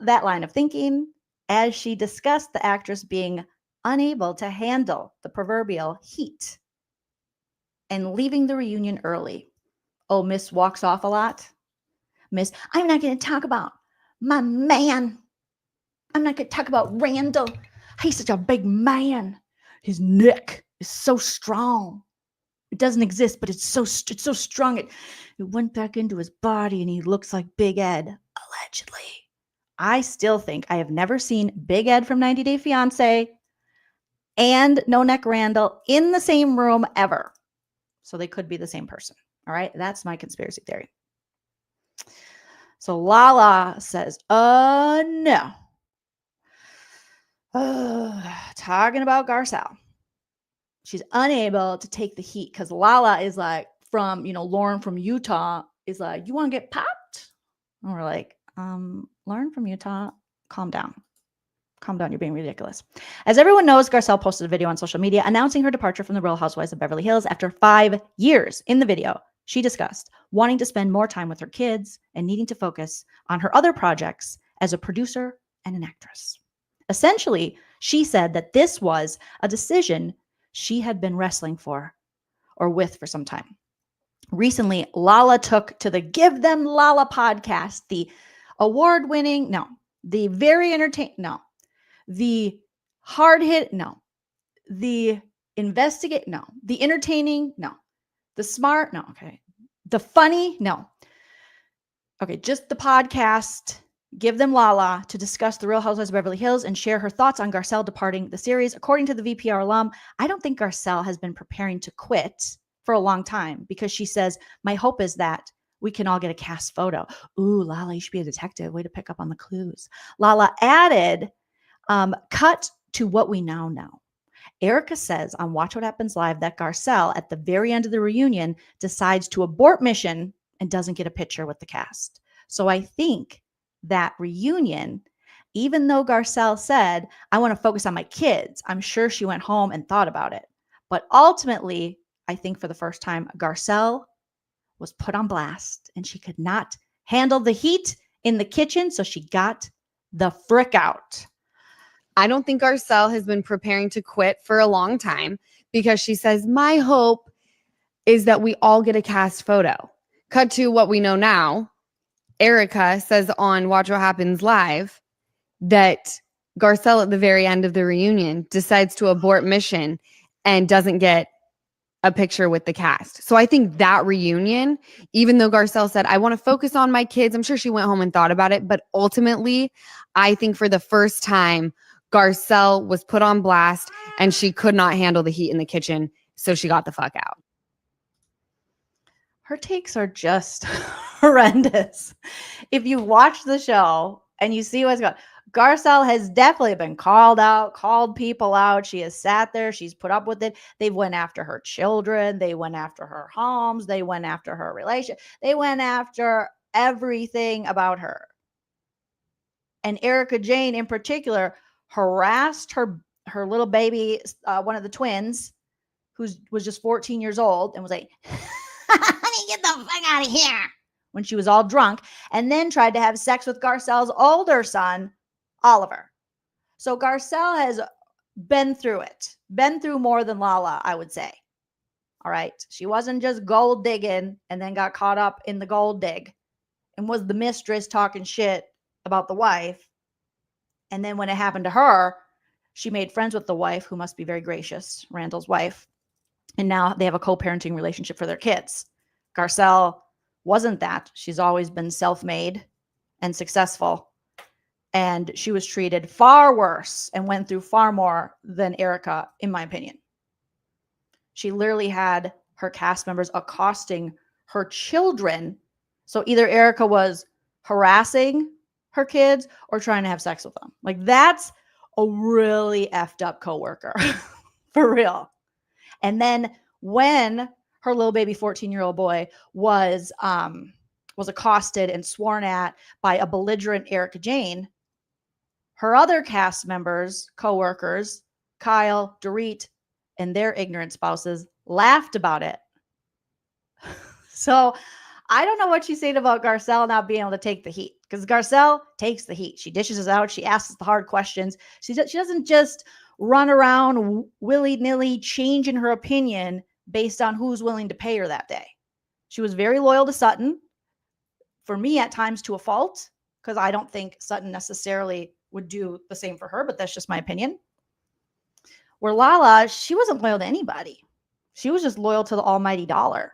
that line of thinking, as she discussed the actress being unable to handle the proverbial heat and leaving the reunion early. Oh, Miss walks off a lot. Miss, I'm not going to talk about my man. I'm not going to talk about Randall. He's such a big man. His neck is so strong. It doesn't exist, but it's so strong. It went back into his body and he looks like Big Ed, allegedly. I still think I have never seen Big Ed from 90 Day Fiancé and No Neck Randall in the same room ever. So they could be the same person. All right. That's my conspiracy theory. So Lala says, no. Talking about Garcelle. She's unable to take the heat because Lala is like from, Lauren from Utah is like, you want to get popped? And we're like, Lauren from Utah, calm down. Calm down. You're being ridiculous. As everyone knows, Garcelle posted a video on social media announcing her departure from the Real Housewives of Beverly Hills after 5 years. In the video, she discussed wanting to spend more time with her kids and needing to focus on her other projects as a producer and an actress. Essentially, she said that this was a decision she had been wrestling with for some time. Recently, Lala took to the Give Them Lala podcast, the award-winning, the very entertaining, the hard-hit, the investigate, the entertaining, the smart, the funny, just the podcast, Give Them Lala, to discuss the Real Housewives of Beverly Hills and share her thoughts on Garcelle departing the series. According to the VPR alum, I don't think Garcelle has been preparing to quit for a long time because she says, my hope is that we can all get a cast photo. Ooh, Lala, you should be a detective. Way to pick up on the clues. Lala added, cut to what we now know. Erica says on Watch What Happens Live that Garcelle, at the very end of the reunion, decides to abort mission and doesn't get a picture with the cast. So I think that reunion, even though Garcelle said, I want to focus on my kids, I'm sure she went home and thought about it. But ultimately, I think for the first time, Garcelle was put on blast and she could not handle the heat in the kitchen. So she got the frick out. I don't think Garcelle has been preparing to quit for a long time because she says, my hope is that we all get a cast photo. Cut to what we know now. Erica says on Watch What Happens Live that Garcelle at the very end of the reunion decides to abort mission and doesn't get a picture with the cast. So I think that reunion, even though Garcelle said, I want to focus on my kids, I'm sure she went home and thought about it. But ultimately, I think for the first time, Garcelle was put on blast and she could not handle the heat in the kitchen. So she got the fuck out. Her takes are just horrendous. If you watch the show and you see what's going on, Garcelle has definitely been called out, called people out. She has sat there. She's put up with it. They went after her children. They went after her homes. They went after her relationship. They went after everything about her. And Erica Jane in particular harassed her little baby, one of the twins, who was just 14 years old, and was like, honey, get the fuck out of here, when she was all drunk, and then tried to have sex with Garcelle's older son, Oliver. So Garcelle has been through it, been through more than Lala, I would say. All right. She wasn't just gold digging and then got caught up in the gold dig and was the mistress talking shit about the wife. And then when it happened to her, she made friends with the wife, who must be very gracious, Randall's wife. And now they have a co-parenting relationship for their kids. Garcelle wasn't that. She's always been self-made and successful. And she was treated far worse and went through far more than Erica, in my opinion. She literally had her cast members accosting her children. So either Erica was harassing her kids or trying to have sex with them. Like, that's a really effed up coworker. For real. And then when her little baby 14-year-old boy was accosted and sworn at by a belligerent Erica Jane, her other cast members, coworkers, Kyle, Dorit, and their ignorant spouses laughed about it. So I don't know what you said about Garcelle not being able to take the heat, because Garcelle takes the heat. She dishes us out. She asks the hard questions. She doesn't just run around willy-nilly changing her opinion based on who's willing to pay her that day. She was very loyal to Sutton, for me at times to a fault, because I don't think Sutton necessarily would do the same for her, but that's just my opinion. Where Lala, she wasn't loyal to anybody. She was just loyal to the almighty dollar,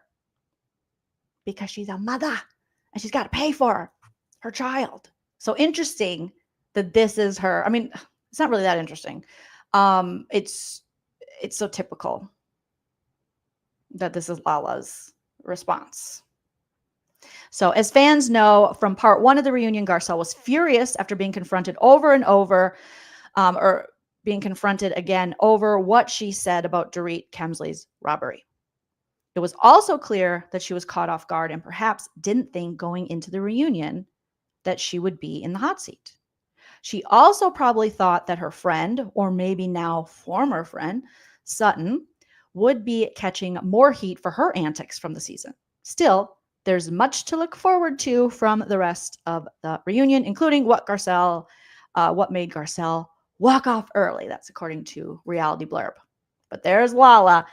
because she's a mother and she's got to pay for her child. So interesting that this is her. I mean, it's not really that interesting. It's so typical that this is Lala's response. So as fans know from part 1 of the reunion, Garcelle was furious after being confronted over and over, or being confronted again over what she said about Dorit Kemsley's robbery. It was also clear that she was caught off guard and perhaps didn't think going into the reunion that she would be in the hot seat. She also probably thought that her friend, or maybe now former friend, Sutton, would be catching more heat for her antics from the season. Still, there's much to look forward to from the rest of the reunion, including what made Garcelle walk off early. That's according to Reality Blurb. But there's Lala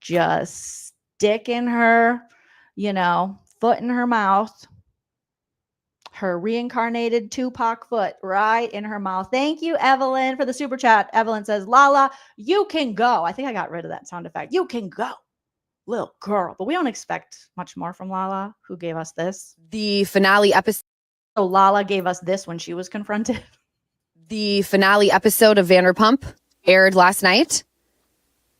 just sticking her, foot in her mouth, her reincarnated Tupac foot right in her mouth. Thank you, Evelyn, for the super chat. Evelyn says, Lala, you can go. I think I got rid of that sound effect. You can go, little girl. But we don't expect much more from Lala, who gave us this. The finale episode. So Lala gave us this when she was confronted. The finale episode of Vanderpump aired last night.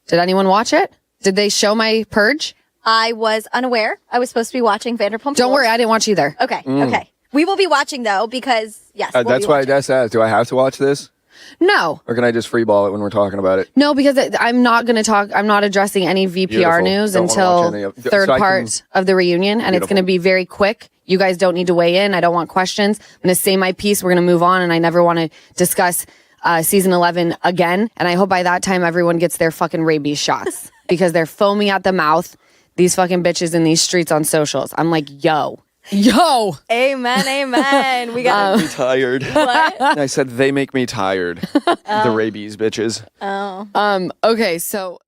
Did anyone watch it? Did they show my purge? I was unaware. I was supposed to be watching Vanderpump. Don't worry, I didn't watch either. Okay, okay. We will be watching, though, because, yes. That's why I just asked, do I have to watch this? No. Or can I just freeball it when we're talking about it? No, because I'm not going to talk. I'm not addressing any VPR Beautiful. news Don't wanna until watch any third part of the reunion. And it's going to be very quick. You guys don't need to weigh in. I don't want questions. I'm going to say my piece. We're going to move on. And I never want to discuss season 11 again. And I hope by that time everyone gets their fucking rabies shots because they're foaming at the mouth. These fucking bitches in these streets on socials. I'm like, yo, Yo. Amen, amen. We got They make me tired. What? I said they make me tired. The rabies bitches. Okay, so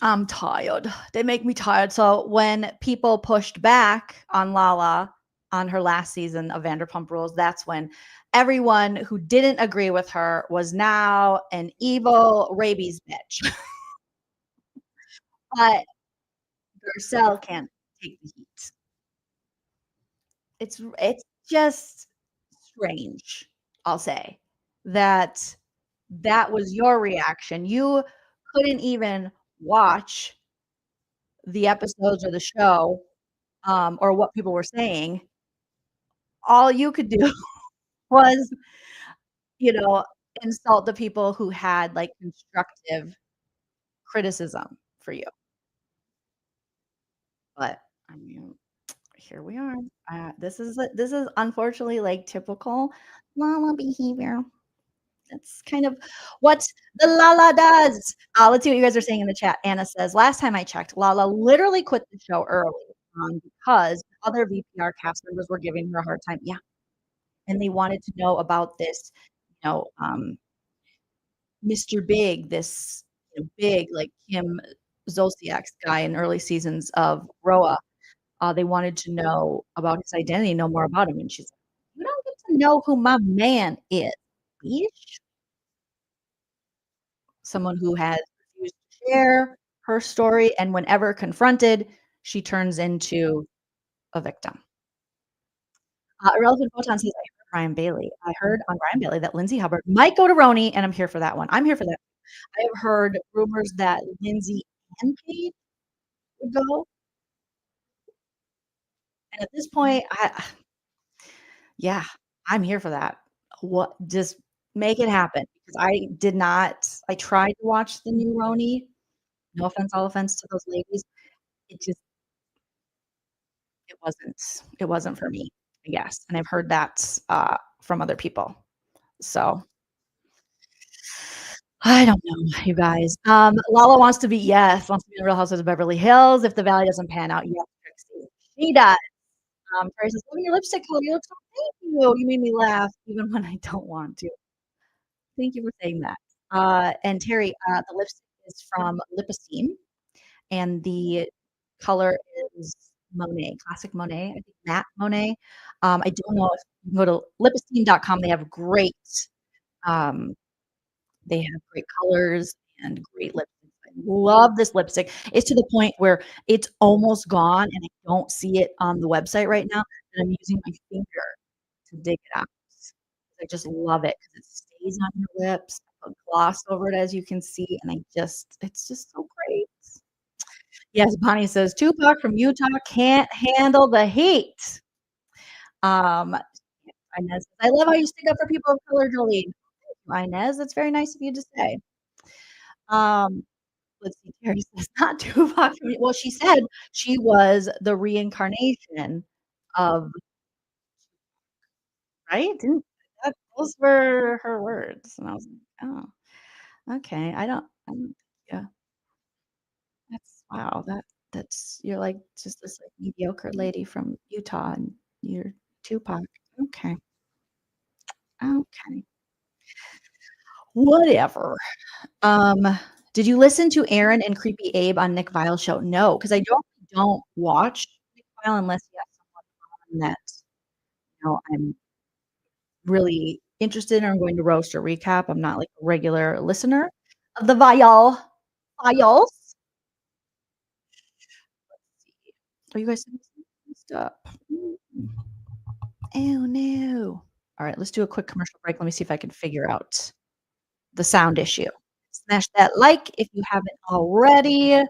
I'm tired. They make me tired. So when people pushed back on Lala on her last season of Vanderpump Rules, that's when everyone who didn't agree with her was now an evil rabies bitch. But Garcelle can't take the heat. It's just strange, I'll say, that was your reaction. You couldn't even watch the episodes or the show, or what people were saying. All you could do was, insult the people who had, like, constructive criticism for you. But, I mean, here we are. This is unfortunately, like, typical Lala behavior. That's kind of what the Lala does. Let's see what you guys are saying in the chat. Anna says, "Last time I checked, Lala literally quit the show early, because other VPR cast members were giving her a hard time." Yeah, and they wanted to know about this, Mr. Big, this big, like, Kim Zolciak's guy in early seasons of Roa. They wanted to know about his identity, know more about him, and she's like, "You don't get to know who my man is, bitch." Someone who has refused to share her story, and whenever confronted, she turns into a victim. Irrelevant Photon says, I heard on Brian Bailey that Lindsay Hubbard might go to Roni, and I'm here for that one. I'm here for that. I have heard rumors that Lindsay and Kate would go. And at this point, I'm here for that. Just make it happen, because I tried to watch the new Roni. No offense, all offense to those ladies. It wasn't for me, I guess. And I've heard that from other people. So I don't know, you guys. Lala wants to be in the Real Housewives of Beverly Hills. If the Valley doesn't pan out, yes, Trixie. She does. Terry says, "Loving your lipstick color. You look so thank you. You made me laugh even when I don't want to." Thank you for saying that. And Terry, the lipstick is from Lipesteem, and the color is Monet, classic Monet, I think matte Monet. I don't know if you can go to lipesteem.com. They have great colors and great lipsticks. I love this lipstick. It's to the point where it's almost gone, and I don't see it on the website right now, and I'm using my finger to dig it out. I just love it because it stays on your lips. I put gloss over it, as you can see, and it's just so great. Yes, Bonnie says, "Tupac from Utah can't handle the heat." Inez, "I love how you stick up for people of color, Joleen." Thank you, Inez. That's very nice of you to say. Let's see. Terry says, "Not Tupac." Well, she said she was the reincarnation of, right? Those were her words, and I was like, "Oh, okay." Yeah. Wow. You're like just this, like, mediocre lady from Utah, and you're Tupac. Okay. Okay. Whatever. Did you listen to Aaron and Creepy Abe on Nick Vile's show? No, because I don't watch Nick Vile unless you have someone on that, I'm really interested in or going to roast or recap. I'm not like a regular listener of the Viles. Let's see. Are you guys stop? Oh no. All right, let's do a quick commercial break. Let me see if I can figure out the sound issue. Smash that like if you haven't already.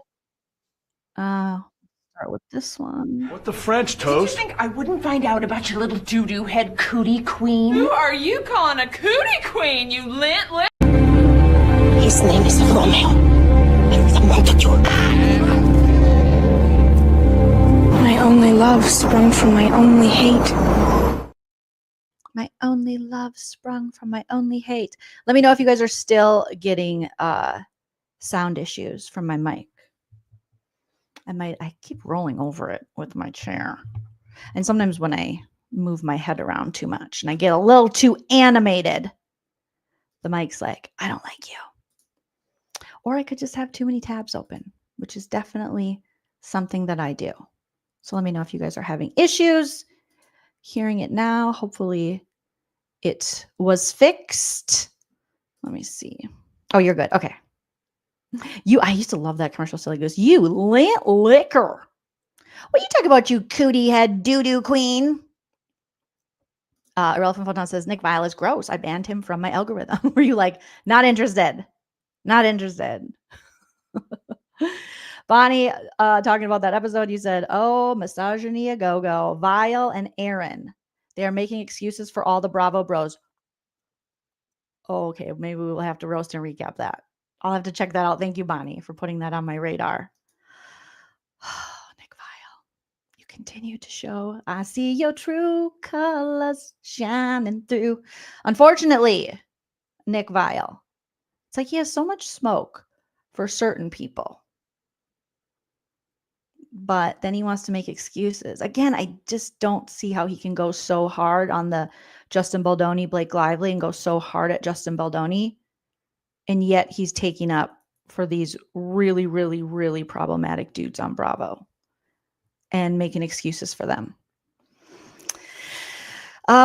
Start with this one. What the French toast? Did you think I wouldn't find out about your little doo-doo head cootie queen? Who are you calling a cootie queen, you lint? His name is Romeo. And the Montague. My only love sprung from my only hate. My only love sprung from my only hate. Let me know if you guys are still getting sound issues from my mic. I keep rolling over it with my chair. And sometimes when I move my head around too much and I get a little too animated, the mic's like, I don't like you. Or I could just have too many tabs open, which is definitely something that I do. So let me know if you guys are having issues hearing it now. Hopefully it was fixed. Let me see. Oh, you're good. Okay. I used to love that commercial. Silly Goose. You lit liquor. What you talk about, you cootie head doo-doo queen? Irrelevant Photon says, Nick Viall is gross. I banned him from my algorithm. Were you like, not interested? Not interested. Bonnie, talking about that episode, you said, oh, misogyny a go-go. Viall and Aaron. They are making excuses for all the Bravo bros. Oh, okay, maybe we will have to roast and recap that. I'll have to check that out. Thank you, Bonnie, for putting that on my radar. Nick Viall, you continue to show. I see your true colors shining through. Unfortunately, Nick Viall, it's like he has so much smoke for certain people. But then he wants to make excuses. Again, I just don't see how he can go so hard on the Justin Baldoni, Blake Lively, and go so hard at Justin Baldoni. And yet he's taking up for these really, really, really problematic dudes on Bravo and making excuses for them.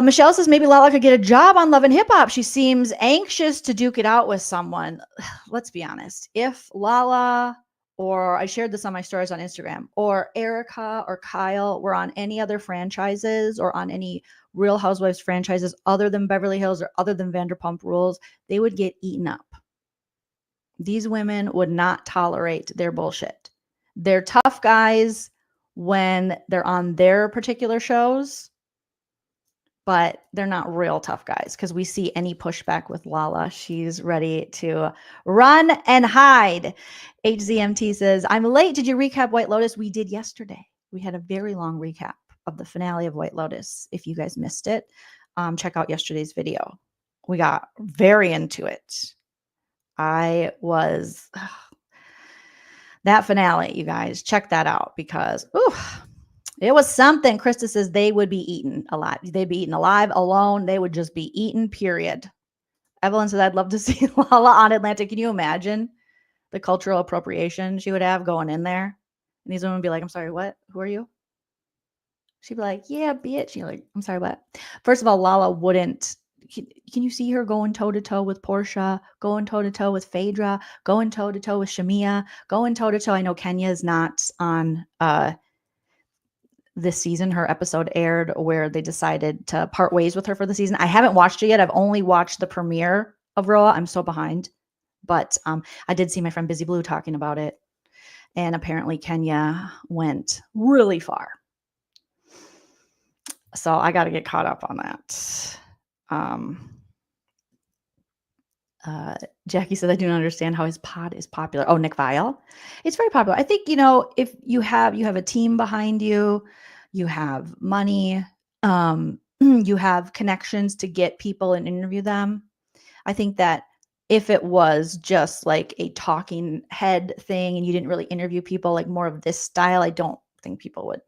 Michelle says maybe Lala could get a job on Love and Hip Hop. She seems anxious to duke it out with someone. Let's be honest. If Lala, or I shared this on my stories on Instagram, or Erica or Kyle were on any other franchises or on any Real Housewives franchises other than Beverly Hills or other than Vanderpump Rules, they would get eaten up. These women would not tolerate their bullshit. They're tough guys when they're on their particular shows, but they're not real tough guys because we see any pushback with Lala. She's ready to run and hide. HZMT says, I'm late. Did you recap White Lotus? We did yesterday. We had a very long recap of the finale of White Lotus. If you guys missed it, check out yesterday's video. We got very into it. I was that finale, you guys, check that out because it was something. Krista says they would be eaten alive. They'd be eaten alive, alone. They would just be eaten, period. Evelyn says, I'd love to see Lala on Atlantic. Can you imagine the cultural appropriation she would have going in there? And these women would be like, I'm sorry, what? Who are you? She'd be like, yeah, bitch. You're like, I'm sorry, what? First of all, Lala wouldn't. Can you see her going toe-to-toe with Portia, going toe-to-toe with Phaedra, going toe-to-toe with Shamia, going toe-to-toe? I know Kenya is not on this season. Her episode aired where they decided to part ways with her for the season. I haven't watched it yet. I've only watched the premiere of Raw. I'm so behind. But I did see my friend Busy Blue talking about it. And apparently Kenya went really far. So I got to get caught up on that. Jackie said, I do not understand how his pod is popular. Oh, Nick Viall. It's very popular. I think, if you have a team behind you, you have money, you have connections to get people and interview them. I think that if it was just like a talking head thing and you didn't really interview people like more of this style, I don't think people would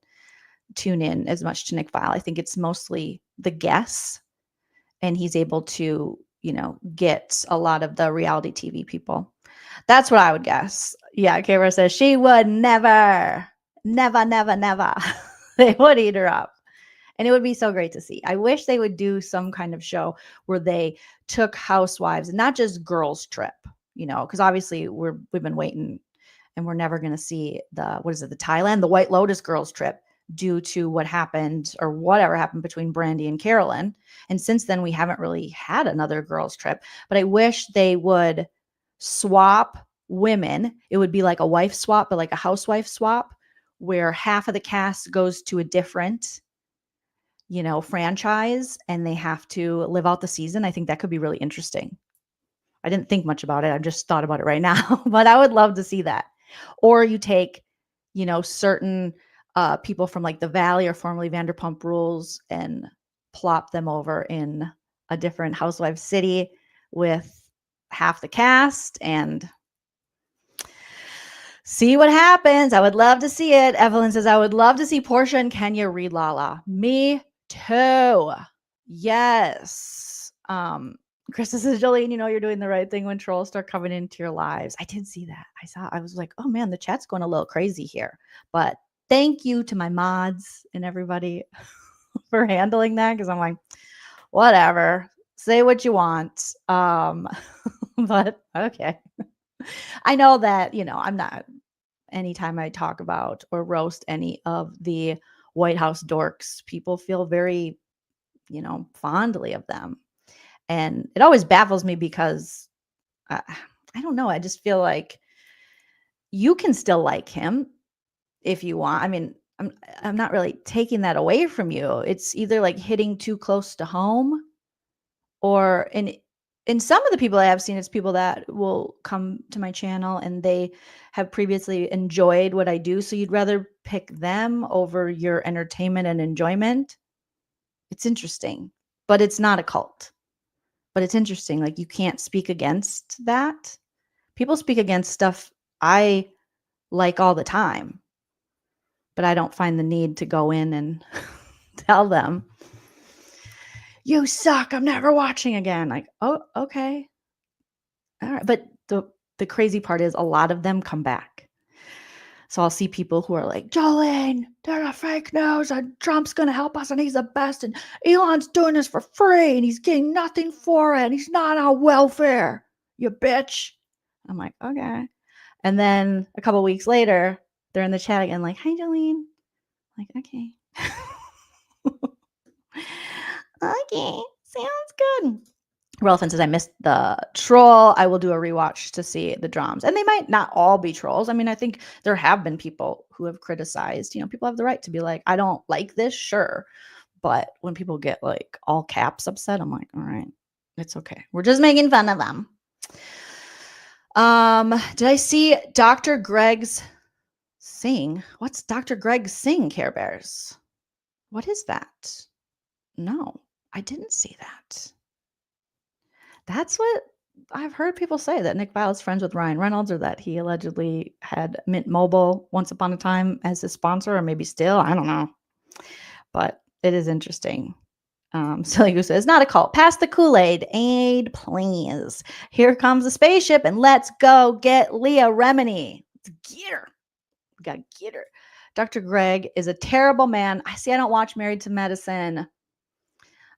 tune in as much to Nick Viall. I think it's mostly the guests, and he's able to, get a lot of the reality TV people. That's what I would guess. Yeah, Kara says she would never. They would eat her up. And it would be so great to see. I wish they would do some kind of show where they took housewives, not just girls trip, because obviously we've been waiting and we're never going to see the Thailand, the White Lotus girls trip, due to what happened or whatever happened between Brandy and Carolyn. And since then, we haven't really had another girls trip. But I wish they would swap women. It would be like a wife swap, but like a housewife swap, where half of the cast goes to a different, franchise, and they have to live out the season. I think that could be really interesting. I didn't think much about it. I just thought about it right now, but I would love to see that. Or you take, certain people from like the Valley or formerly Vanderpump Rules and plop them over in a different housewife city with half the cast and see what happens. I would love to see it. Evelyn says, I would love to see Portia and Kenya read Lala. Me too. Yes. Krista says, Jolene, you know you're doing the right thing when trolls start coming into your lives. I did see that. I was like, oh man, the chat's going a little crazy here. But thank you to my mods and everybody for handling that, because I'm like, whatever. Say what you want. But okay. I know that, I'm not, anytime I talk about or roast any of the White House dorks, people feel very, fondly of them. And it always baffles me because I don't know. I just feel like you can still like him if you want. I mean, I'm not really taking that away from you. It's either like hitting too close to home, or in some of the people I have seen, it's people that will come to my channel and they have previously enjoyed what I do. So you'd rather pick them over your entertainment and enjoyment. It's interesting, but it's not a cult. But it's interesting. Like, you can't speak against that. People speak against stuff I like all the time, but I don't find the need to go in and tell them, you suck, I'm never watching again. Like, oh, okay. All right. But the crazy part is a lot of them come back. So I'll see people who are like, Jolene, they're a fake news and Trump's going to help us and he's the best. And Elon's doing this for free and he's getting nothing for it. And he's not on welfare, you bitch. I'm like, okay. And then a couple weeks later, they're in the chat again, like, hi, Jolene. I'm like, okay. Okay, sounds good. Relevant says, I missed the troll. I will do a rewatch to see the drums. And they might not all be trolls. I mean, I think there have been people who have criticized. People have the right to be like, I don't like this, sure. But when people get like all caps upset, I'm like, all right, it's okay. We're just making fun of them. Did I see Dr. Greg's sing? What's Dr. Greg sing, Care Bears? What is that? No, I didn't see that. That's what I've heard people say, that Nick Vile's friends with Ryan Reynolds, or that he allegedly had Mint Mobile once upon a time as his sponsor, or maybe still. I don't know. But it is interesting. Silly Goose says, not a cult. Pass the Kool-Aid. Aid, please. Here comes the spaceship, and let's go get Leah Remini. Let's get her. We gotta get her. Dr. Greg is a terrible man. I don't watch Married to Medicine.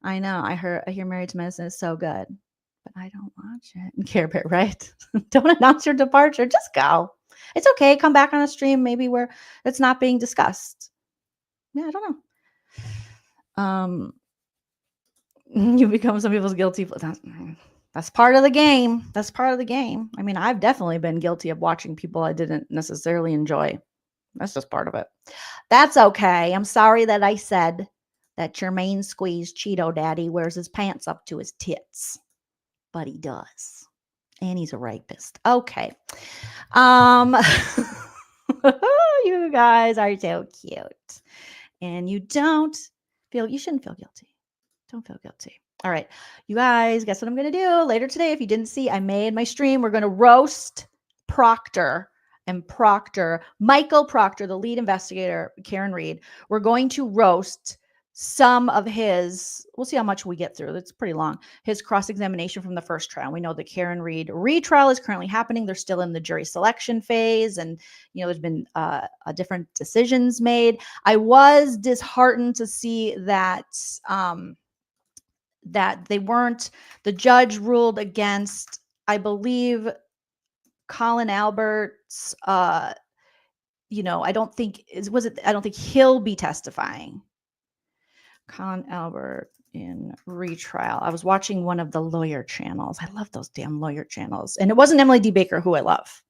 I know. I hear Married to Medicine is so good, but I don't watch it. Care Bear, right? Don't announce your departure. Just go. It's okay. Come back on a stream maybe where it's not being discussed. Yeah, I don't know. You become some people's guilty. That's part of the game. That's part of the game. I mean, I've definitely been guilty of watching people I didn't necessarily enjoy. That's just part of it. That's okay. I'm sorry that I said that your main squeeze Cheeto Daddy wears his pants up to his tits. But he does. And he's a rapist. Okay. You guys are so cute. And you shouldn't feel guilty. Don't feel guilty. All right. You guys, guess what I'm going to do later today? If you didn't see, I made my stream. We're going to roast Proctor and Proctor, Michael Proctor, the lead investigator, Karen Read. We're going to roast some of his, we'll see how much we get through. It's pretty long. His cross-examination from the first trial. We know the Karen Read retrial is currently happening. They're still in the jury selection phase. And, there's been different decisions made. I was disheartened to see that, that the judge ruled against, I believe, Colin Albert's, I don't think he'll be testifying. Colin Albert in retrial. I was watching one of the lawyer channels. I love those damn lawyer channels. And it wasn't Emily D. Baker, who I love.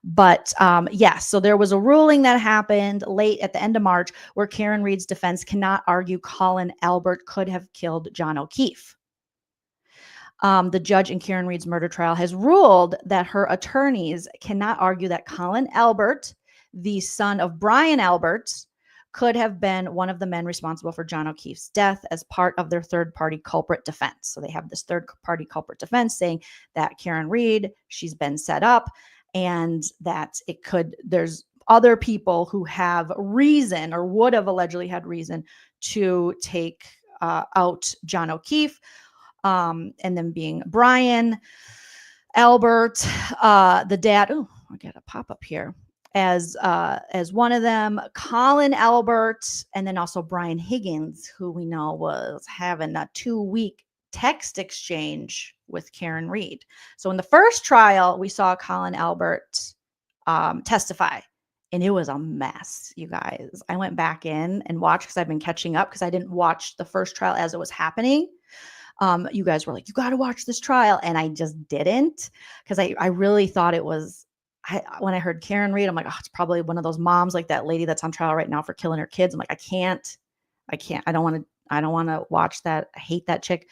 But yes, so there was a ruling that happened late at the end of March where Karen Read's defense cannot argue Colin Albert could have killed John O'Keefe. The judge in Karen Read's murder trial has ruled that her attorneys cannot argue that Colin Albert, the son of Brian Albert, could have been one of the men responsible for John O'Keefe's death as part of their third-party culprit defense. So they have this third-party culprit defense saying that Karen Read, she's been set up, and that there's other people who have reason or would have allegedly had reason to take out John O'Keefe, and then being Brian Albert, the dad. Oh, I got a pop up here as one of them, Colin Albert, and then also Brian Higgins, who we know was having a 2-week text exchange with Karen Read. So in the first trial, we saw Colin Albert testify, and it was a mess, you guys. I went back in and watched because I've been catching up because I didn't watch the first trial as it was happening. You guys were like, you got to watch this trial. And I just didn't, because I really thought it was, when I heard Karen Read, I'm like, oh, it's probably one of those moms like that lady that's on trial right now for killing her kids. I'm like, I can't, I don't want to watch that. I hate that chick.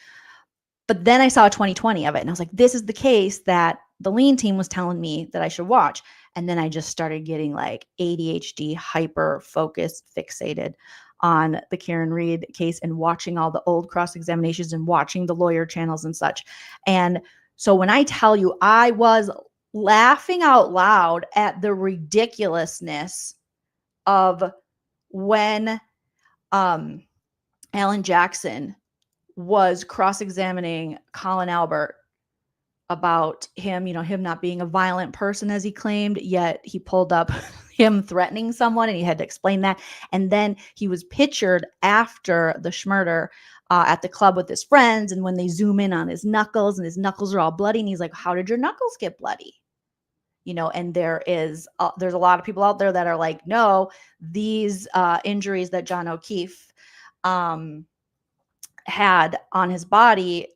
But then I saw a 2020 of it, and I was like, this is the case that the lean team was telling me that I should watch. And then I just started getting like ADHD, hyper focused, fixated on the Karen Read case and watching all the old cross-examinations and watching the lawyer channels and such. And so when I tell you, I was laughing out loud at the ridiculousness of when Alan Jackson was cross-examining Colin Albert about him, him not being a violent person as he claimed, yet he pulled up him threatening someone and he had to explain that. And then he was pictured after the schmurder at the club with his friends. And when they zoom in on his knuckles, and his knuckles are all bloody, and he's like, how did your knuckles get bloody? And there's a lot of people out there that are like, no, these injuries that John O'Keefe had on his body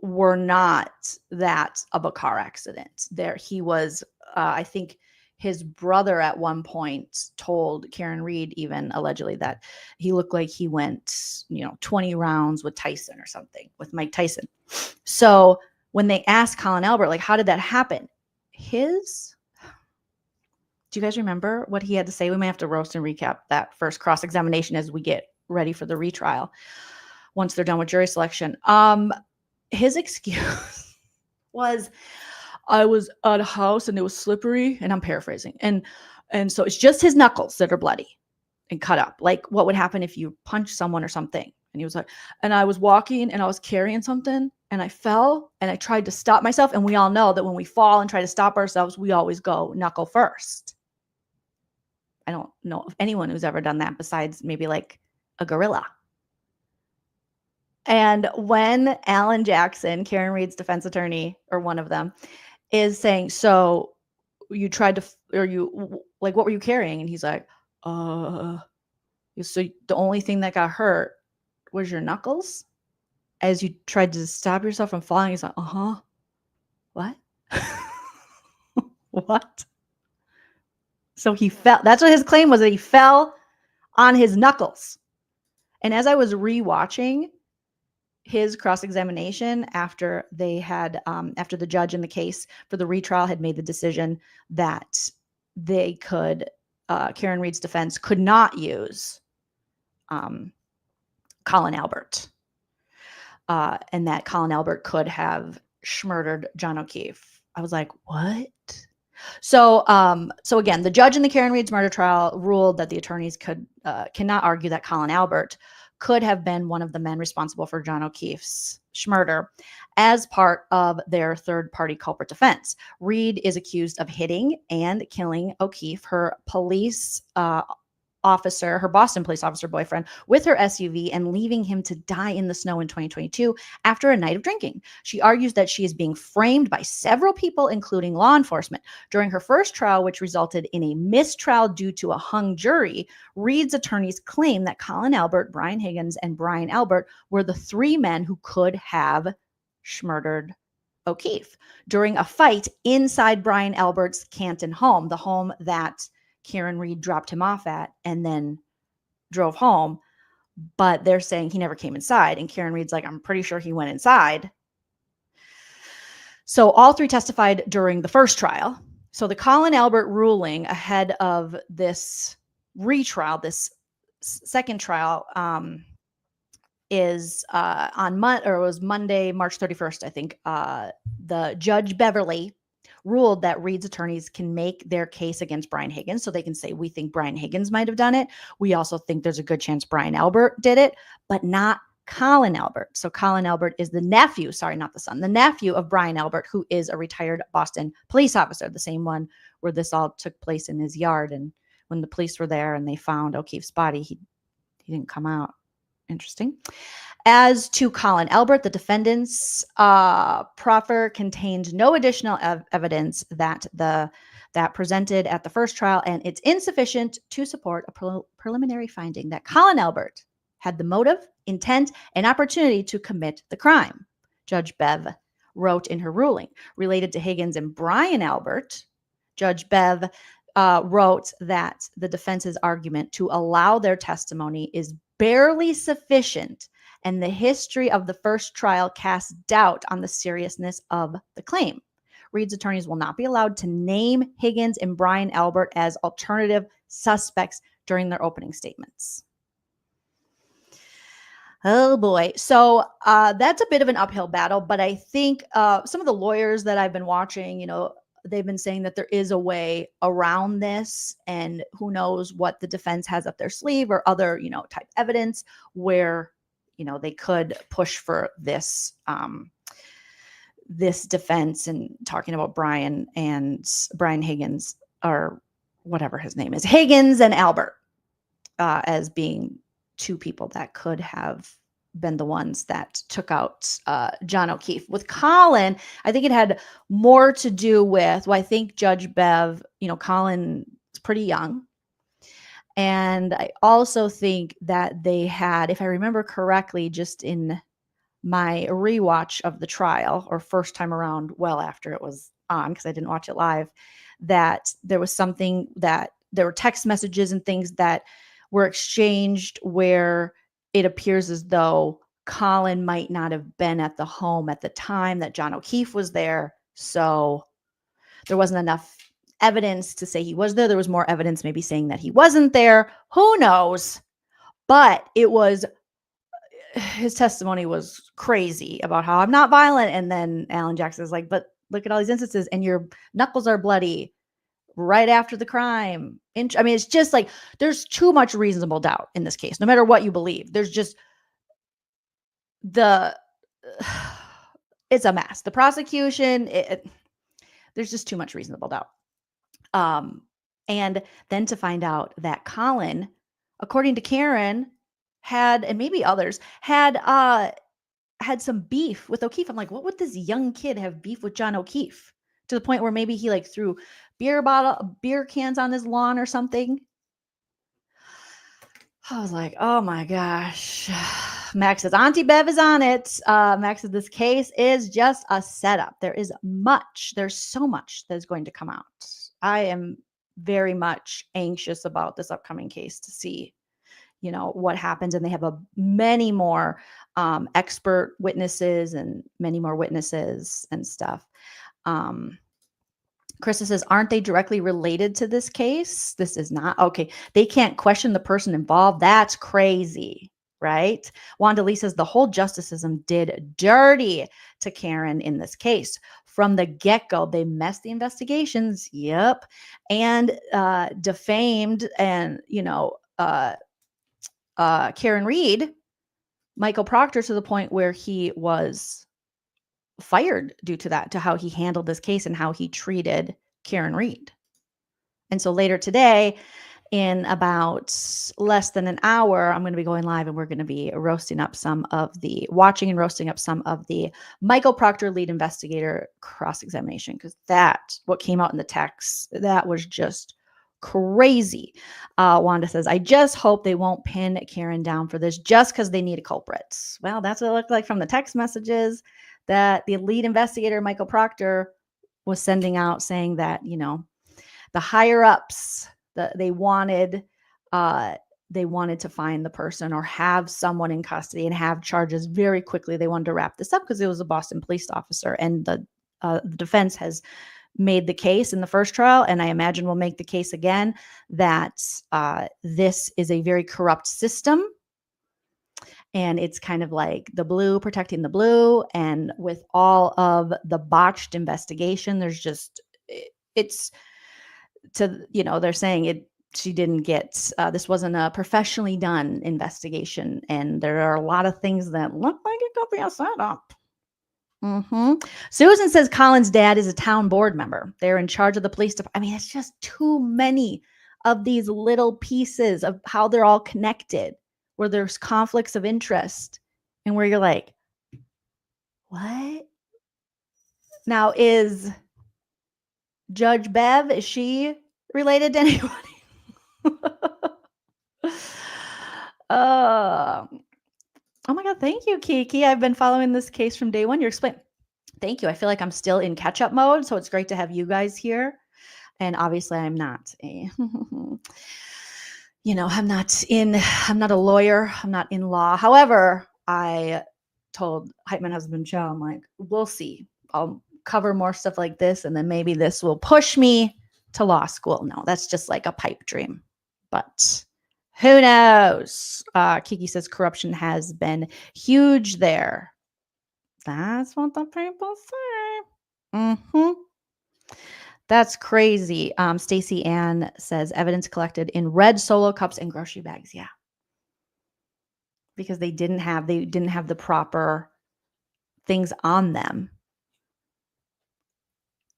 were not that of a car accident. There he was, I think his brother at one point told Karen Read, even allegedly, that he looked like he went, 20 rounds with Tyson or something, with Mike Tyson. So when they asked Colin Albert, like, how did that happen? Do you guys remember what he had to say? We may have to roast and recap that first cross-examination as we get ready for the retrial once they're done with jury selection. His excuse was, I was at a house and it was slippery, and I'm paraphrasing. And so it's just his knuckles that are bloody and cut up. Like what would happen if you punch someone or something. And he was like, and I was walking and I was carrying something and I fell and I tried to stop myself. And we all know that when we fall and try to stop ourselves, we always go knuckle first. I don't know of anyone who's ever done that besides maybe like a gorilla. And when Alan Jackson, Karen Read's defense attorney, or one of them, is saying, so you tried to, or you, like, what were you carrying? And he's like, so the only thing that got hurt was your knuckles as you tried to stop yourself from falling. He's like, what? What? So he fell. That's what his claim was, that he fell on his knuckles. And as I was rewatching his cross-examination after they had, after the judge in the case for the retrial had made the decision that they could, Karen Read's defense could not use Colin Albert, and that Colin Albert could have schmurdered John O'Keefe. I was like, what? So again, the judge in the Karen Read's murder trial ruled that the attorneys cannot argue that Colin Albert could have been one of the men responsible for John O'Keefe's schmurder as part of their third-party culprit defense. Read is accused of hitting and killing O'Keefe, her police officer, her Boston police officer boyfriend, with her SUV and leaving him to die in the snow in 2022 after a night of drinking. She argues that she is being framed by several people, including law enforcement. During her first trial, which resulted in a mistrial due to a hung jury, Read's attorneys claim that Colin Albert, Brian Higgins, and Brian Albert were the three men who could have schmurdered O'Keefe during a fight inside Brian Albert's Canton home, the home that Karen Read dropped him off at and then drove home. But they're saying he never came inside. And Karen Read's like, I'm pretty sure he went inside. So all three testified during the first trial. So the Colin Albert ruling ahead of this retrial, this second trial, is on Monday, March 31st, I think. The Judge Beverly ruled that Reed's attorneys can make their case against Brian Higgins. So they can say, we think Brian Higgins might have done it. We also think there's a good chance Brian Albert did it, but not Colin Albert. So Colin Albert is the nephew, sorry, not the son, the nephew of Brian Albert, who is a retired Boston police officer, the same one where this all took place in his yard. And when the police were there and they found O'Keefe's body, he didn't come out. Interesting. As to Colin Albert, the defendant's proffer contained no additional evidence that presented at the first trial, and it's insufficient to support a preliminary finding that Colin Albert had the motive, intent, and opportunity to commit the crime. Judge Bev wrote in her ruling. Related to Higgins and Brian Albert, Judge Bev wrote that the defense's argument to allow their testimony is barely sufficient, and the history of the first trial casts doubt on the seriousness of the claim. Reed's attorneys will not be allowed to name Higgins and Brian Albert as alternative suspects during their opening statements. Oh boy. So that's a bit of an uphill battle, but I think some of the lawyers that I've been watching, they've been saying that there is a way around this, and who knows what the defense has up their sleeve or other, type evidence where, they could push for this, this defense and talking about Brian Higgins, or whatever his name is, Higgins and Albert, as being two people that could have been the ones that took out John O'Keefe. With Colin, I think it had more to do with, I think Judge Bev, Colin is pretty young. And I also think that they had, if I remember correctly, just in my rewatch of the trial, or first time around, well after it was on, because I didn't watch it live, that there was something that there were text messages and things that were exchanged where it appears as though Colin might not have been at the home at the time that John O'Keefe was there. So there wasn't enough evidence to say he was there. There was more evidence maybe saying that he wasn't there. Who knows? But his testimony was crazy about how I'm not violent. And then Alan Jackson is like, but look at all these instances and your knuckles are bloody right after the crime. I mean, it's just like, there's too much reasonable doubt in this case, no matter what you believe. There's just it's a mess. The prosecution, there's just too much reasonable doubt. And then to find out that Colin, according to Karen, had, and maybe others, had some beef with O'Keefe. I'm like, what would this young kid have beef with John O'Keefe? To the point where maybe he threw beer cans on his lawn or something. I was like, oh my gosh. Max says, Auntie Bev is on it. Max says, this case is just a setup. There's so much that is going to come out. I am very much anxious about this upcoming case to see, what happens. And they have many more expert witnesses and many more witnesses and stuff. Krista says, aren't they directly related to this case? This is not. Okay. They can't question the person involved. That's crazy, right? Wanda Lee says the whole justice system did dirty to Karen in this case. From the get-go, they messed the investigations. Yep. And defamed and, Karen Read, Michael Proctor, to the point where he was fired due to that, to how he handled this case and how he treated Karen Read. And so later today, in about less than an hour, I'm going to be going live and we're going to be roasting up some of the Michael Proctor lead investigator cross-examination, because what came out in the text, that was just crazy. Wanda says, I just hope they won't pin Karen down for this just because they need a culprit. Well, that's what it looked like from the text messages that the lead investigator, Michael Proctor, was sending out, saying that, the higher ups, they wanted to find the person or have someone in custody and have charges very quickly. They wanted to wrap this up because it was a Boston police officer, and the defense has made the case in the first trial, and I imagine will make the case again, that this is a very corrupt system. And it's kind of like the blue protecting the blue. And with all of the botched investigation, there's just it's to, they're saying she didn't get, this wasn't a professionally done investigation. And there are a lot of things that look like it could be a setup. Susan says Colin's dad is a town board member. They're in charge of the police department. I mean, it's just too many of these little pieces of how they're all connected, where there's conflicts of interest and where you're like, what? Now, is Judge Bev, is she related to anybody? Oh my God. Thank you, Kiki. I've been following this case from day one. You're explaining. Thank you. I feel like I'm still in catch-up mode, so it's great to have you guys here. And obviously I'm not a, I'm not a lawyer. I'm not in law. However, I told Hype Man Husband Joe, I'm like, we'll see. I'll cover more stuff like this, and then maybe this will push me to law school. No, that's just like a pipe dream. But who knows? Kiki says corruption has been huge there. That's what the people say. That's crazy. Stacy Ann says evidence collected in red Solo cups and grocery bags. Yeah. Because they didn't have the proper things on them,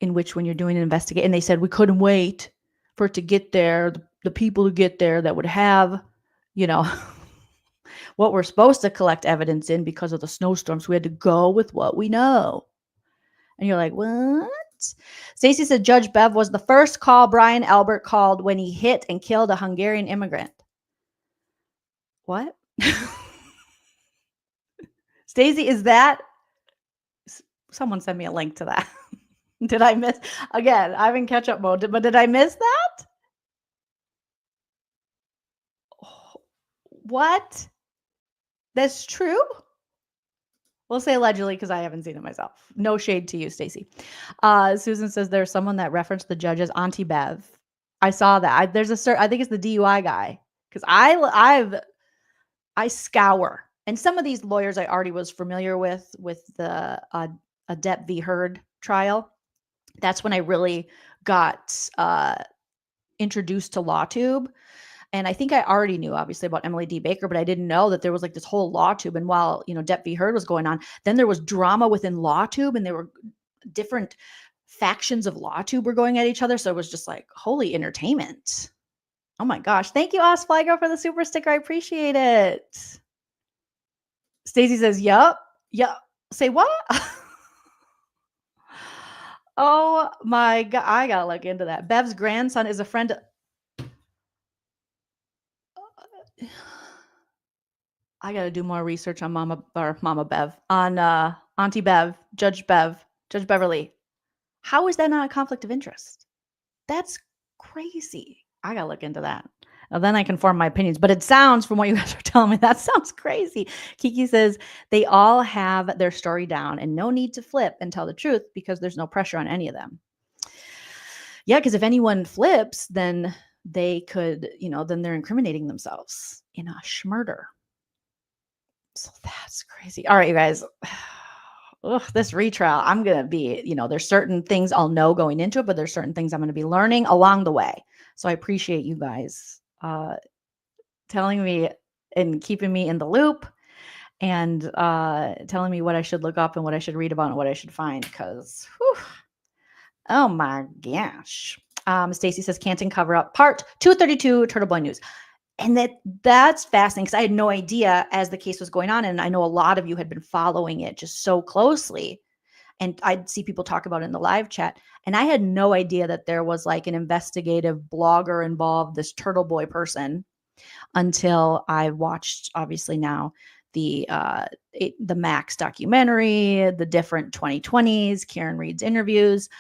in which when you're doing an investigation, and they said we couldn't wait for it to get there, the people to get there that would have, what we're supposed to collect evidence in because of the snowstorms. We had to go with what we know. And you're like, what? Stacey said Judge Bev was the first call Brian Albert called when he hit and killed a Hungarian immigrant. What? Stacey, is that? Someone send me a link to that. Did I miss? Again, I'm in catch-up mode, but did I miss that? What? That's true? We'll say allegedly because I haven't seen it myself. No shade to you, Stacey. Susan says there's someone that referenced the judge as Auntie Bev. I saw that. I think it's the DUI guy, because I scour, and some of these lawyers I already was familiar with the Adept v. Heard trial. That's when I really got introduced to LawTube. And I think I already knew, obviously, about Emily D. Baker, but I didn't know that there was like this whole LawTube. And while, Depp v. Heard was going on, then there was drama within LawTube, and there were different factions of LawTube were going at each other. So it was just like, holy entertainment. Oh my gosh. Thank you, Osflygo, for the super sticker. I appreciate it. Stacey says, yup. Say what? Oh my God. I gotta look into that. Bev's grandson is a friend. I got to do more research on Mama Bev, on Auntie Bev, Judge Beverly. How is that not a conflict of interest? That's crazy. I got to look into that. And then I can form my opinions. But it sounds, from what you guys are telling me, that sounds crazy. Kiki says they all have their story down and no need to flip and tell the truth because there's no pressure on any of them. Yeah, because if anyone flips, then they could, then they're incriminating themselves in a schmurder. So that's crazy. All right, you guys. Ugh, this retrial, I'm going to be, there's certain things I'll know going into it, but there's certain things I'm going to be learning along the way. So I appreciate you guys telling me and keeping me in the loop and telling me what I should look up and what I should read about and what I should find, because, oh my gosh. Stacy says Canton cover up part 232 Turtle Boy News. And that's fascinating because I had no idea as the case was going on. And I know a lot of you had been following it just so closely. And I'd see people talk about it in the live chat. And I had no idea that there was like an investigative blogger involved, this Turtle Boy person, until I watched, obviously now, the Max documentary, the different 2020s, Karen Read's interviews.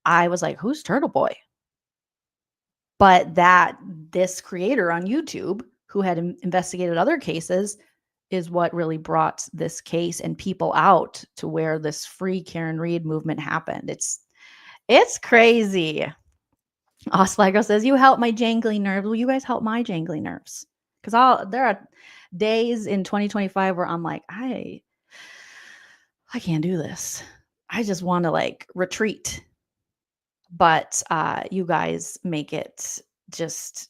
I was like, who's Turtle Boy? But this creator on YouTube who had investigated other cases is what really brought this case and people out to where this free Karen Read movement happened. It's crazy. Osflygo says, you help my jangly nerves. Will you guys help my jangly nerves? Because there are days in 2025 where I'm like, I can't do this. I just want to like retreat. But you guys make it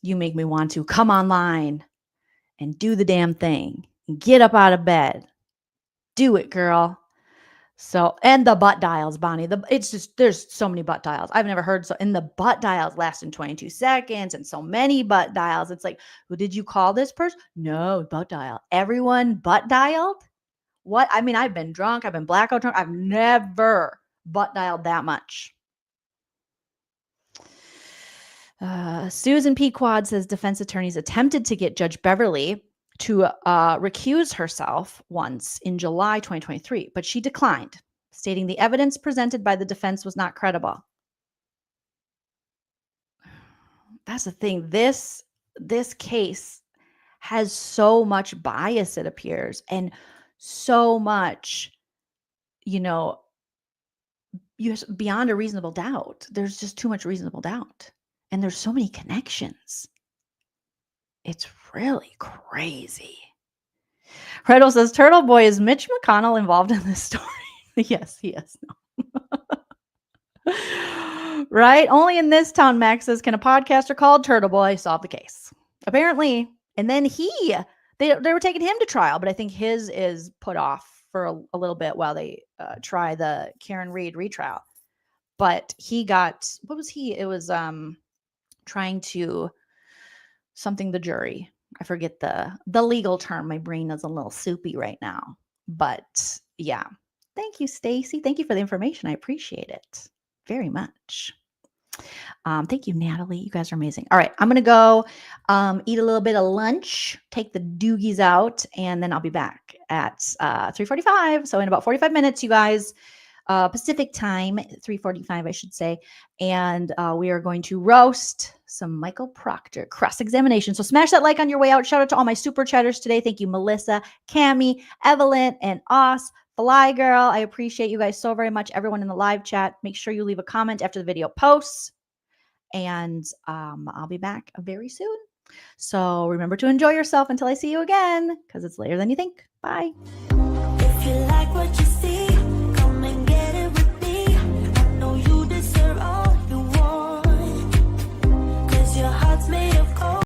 you make me want to come online and do the damn thing and get up out of bed. Do it, girl. So, and the butt dials, Bonnie. It's just, there's so many butt dials. I've never heard so. And the butt dials last in 22 seconds and so many butt dials. It's like, well, did you call this person? No, butt dial. Everyone butt dialed? What? I mean, I've been drunk. I've been blackout drunk. I've never butt dialed that much. Susan Pequod says defense attorneys attempted to get Judge Beverly to recuse herself once in July 2023, but she declined, stating the evidence presented by the defense was not credible. That's the thing. This case has so much bias, it appears, and so much, beyond a reasonable doubt. There's just too much reasonable doubt. And there's so many connections. It's really crazy. Fredo says, Turtle Boy, is Mitch McConnell involved in this story? Yes, he is. No. Right? Only in this town, Max says, can a podcaster called Turtle Boy solve the case? Apparently. And then they were taking him to trial, but I think his is put off for a little bit while they try the Karenread retrial. But he got, what was he? It was trying to something the jury. I forget the legal term. My brain is a little soupy right now. But yeah. Thank you, Stacy. Thank you for the information. I appreciate it very much. Thank you, Natalie. You guys are amazing. All right. I'm going to go eat a little bit of lunch, take the doogies out, and then I'll be back at 3:45. So in about 45 minutes, you guys, Pacific time, 3:45, I should say. And we are going to roast some Michael Proctor cross-examination. So smash that like on your way out. Shout out to all my super chatters today. Thank you, Melissa, Cami, Evelyn, and Oz. Fly Girl, I appreciate you guys so very much. Everyone in the live chat, make sure you leave a comment after the video posts. And I'll be back very soon. So remember to enjoy yourself until I see you again, because it's later than you think. Bye.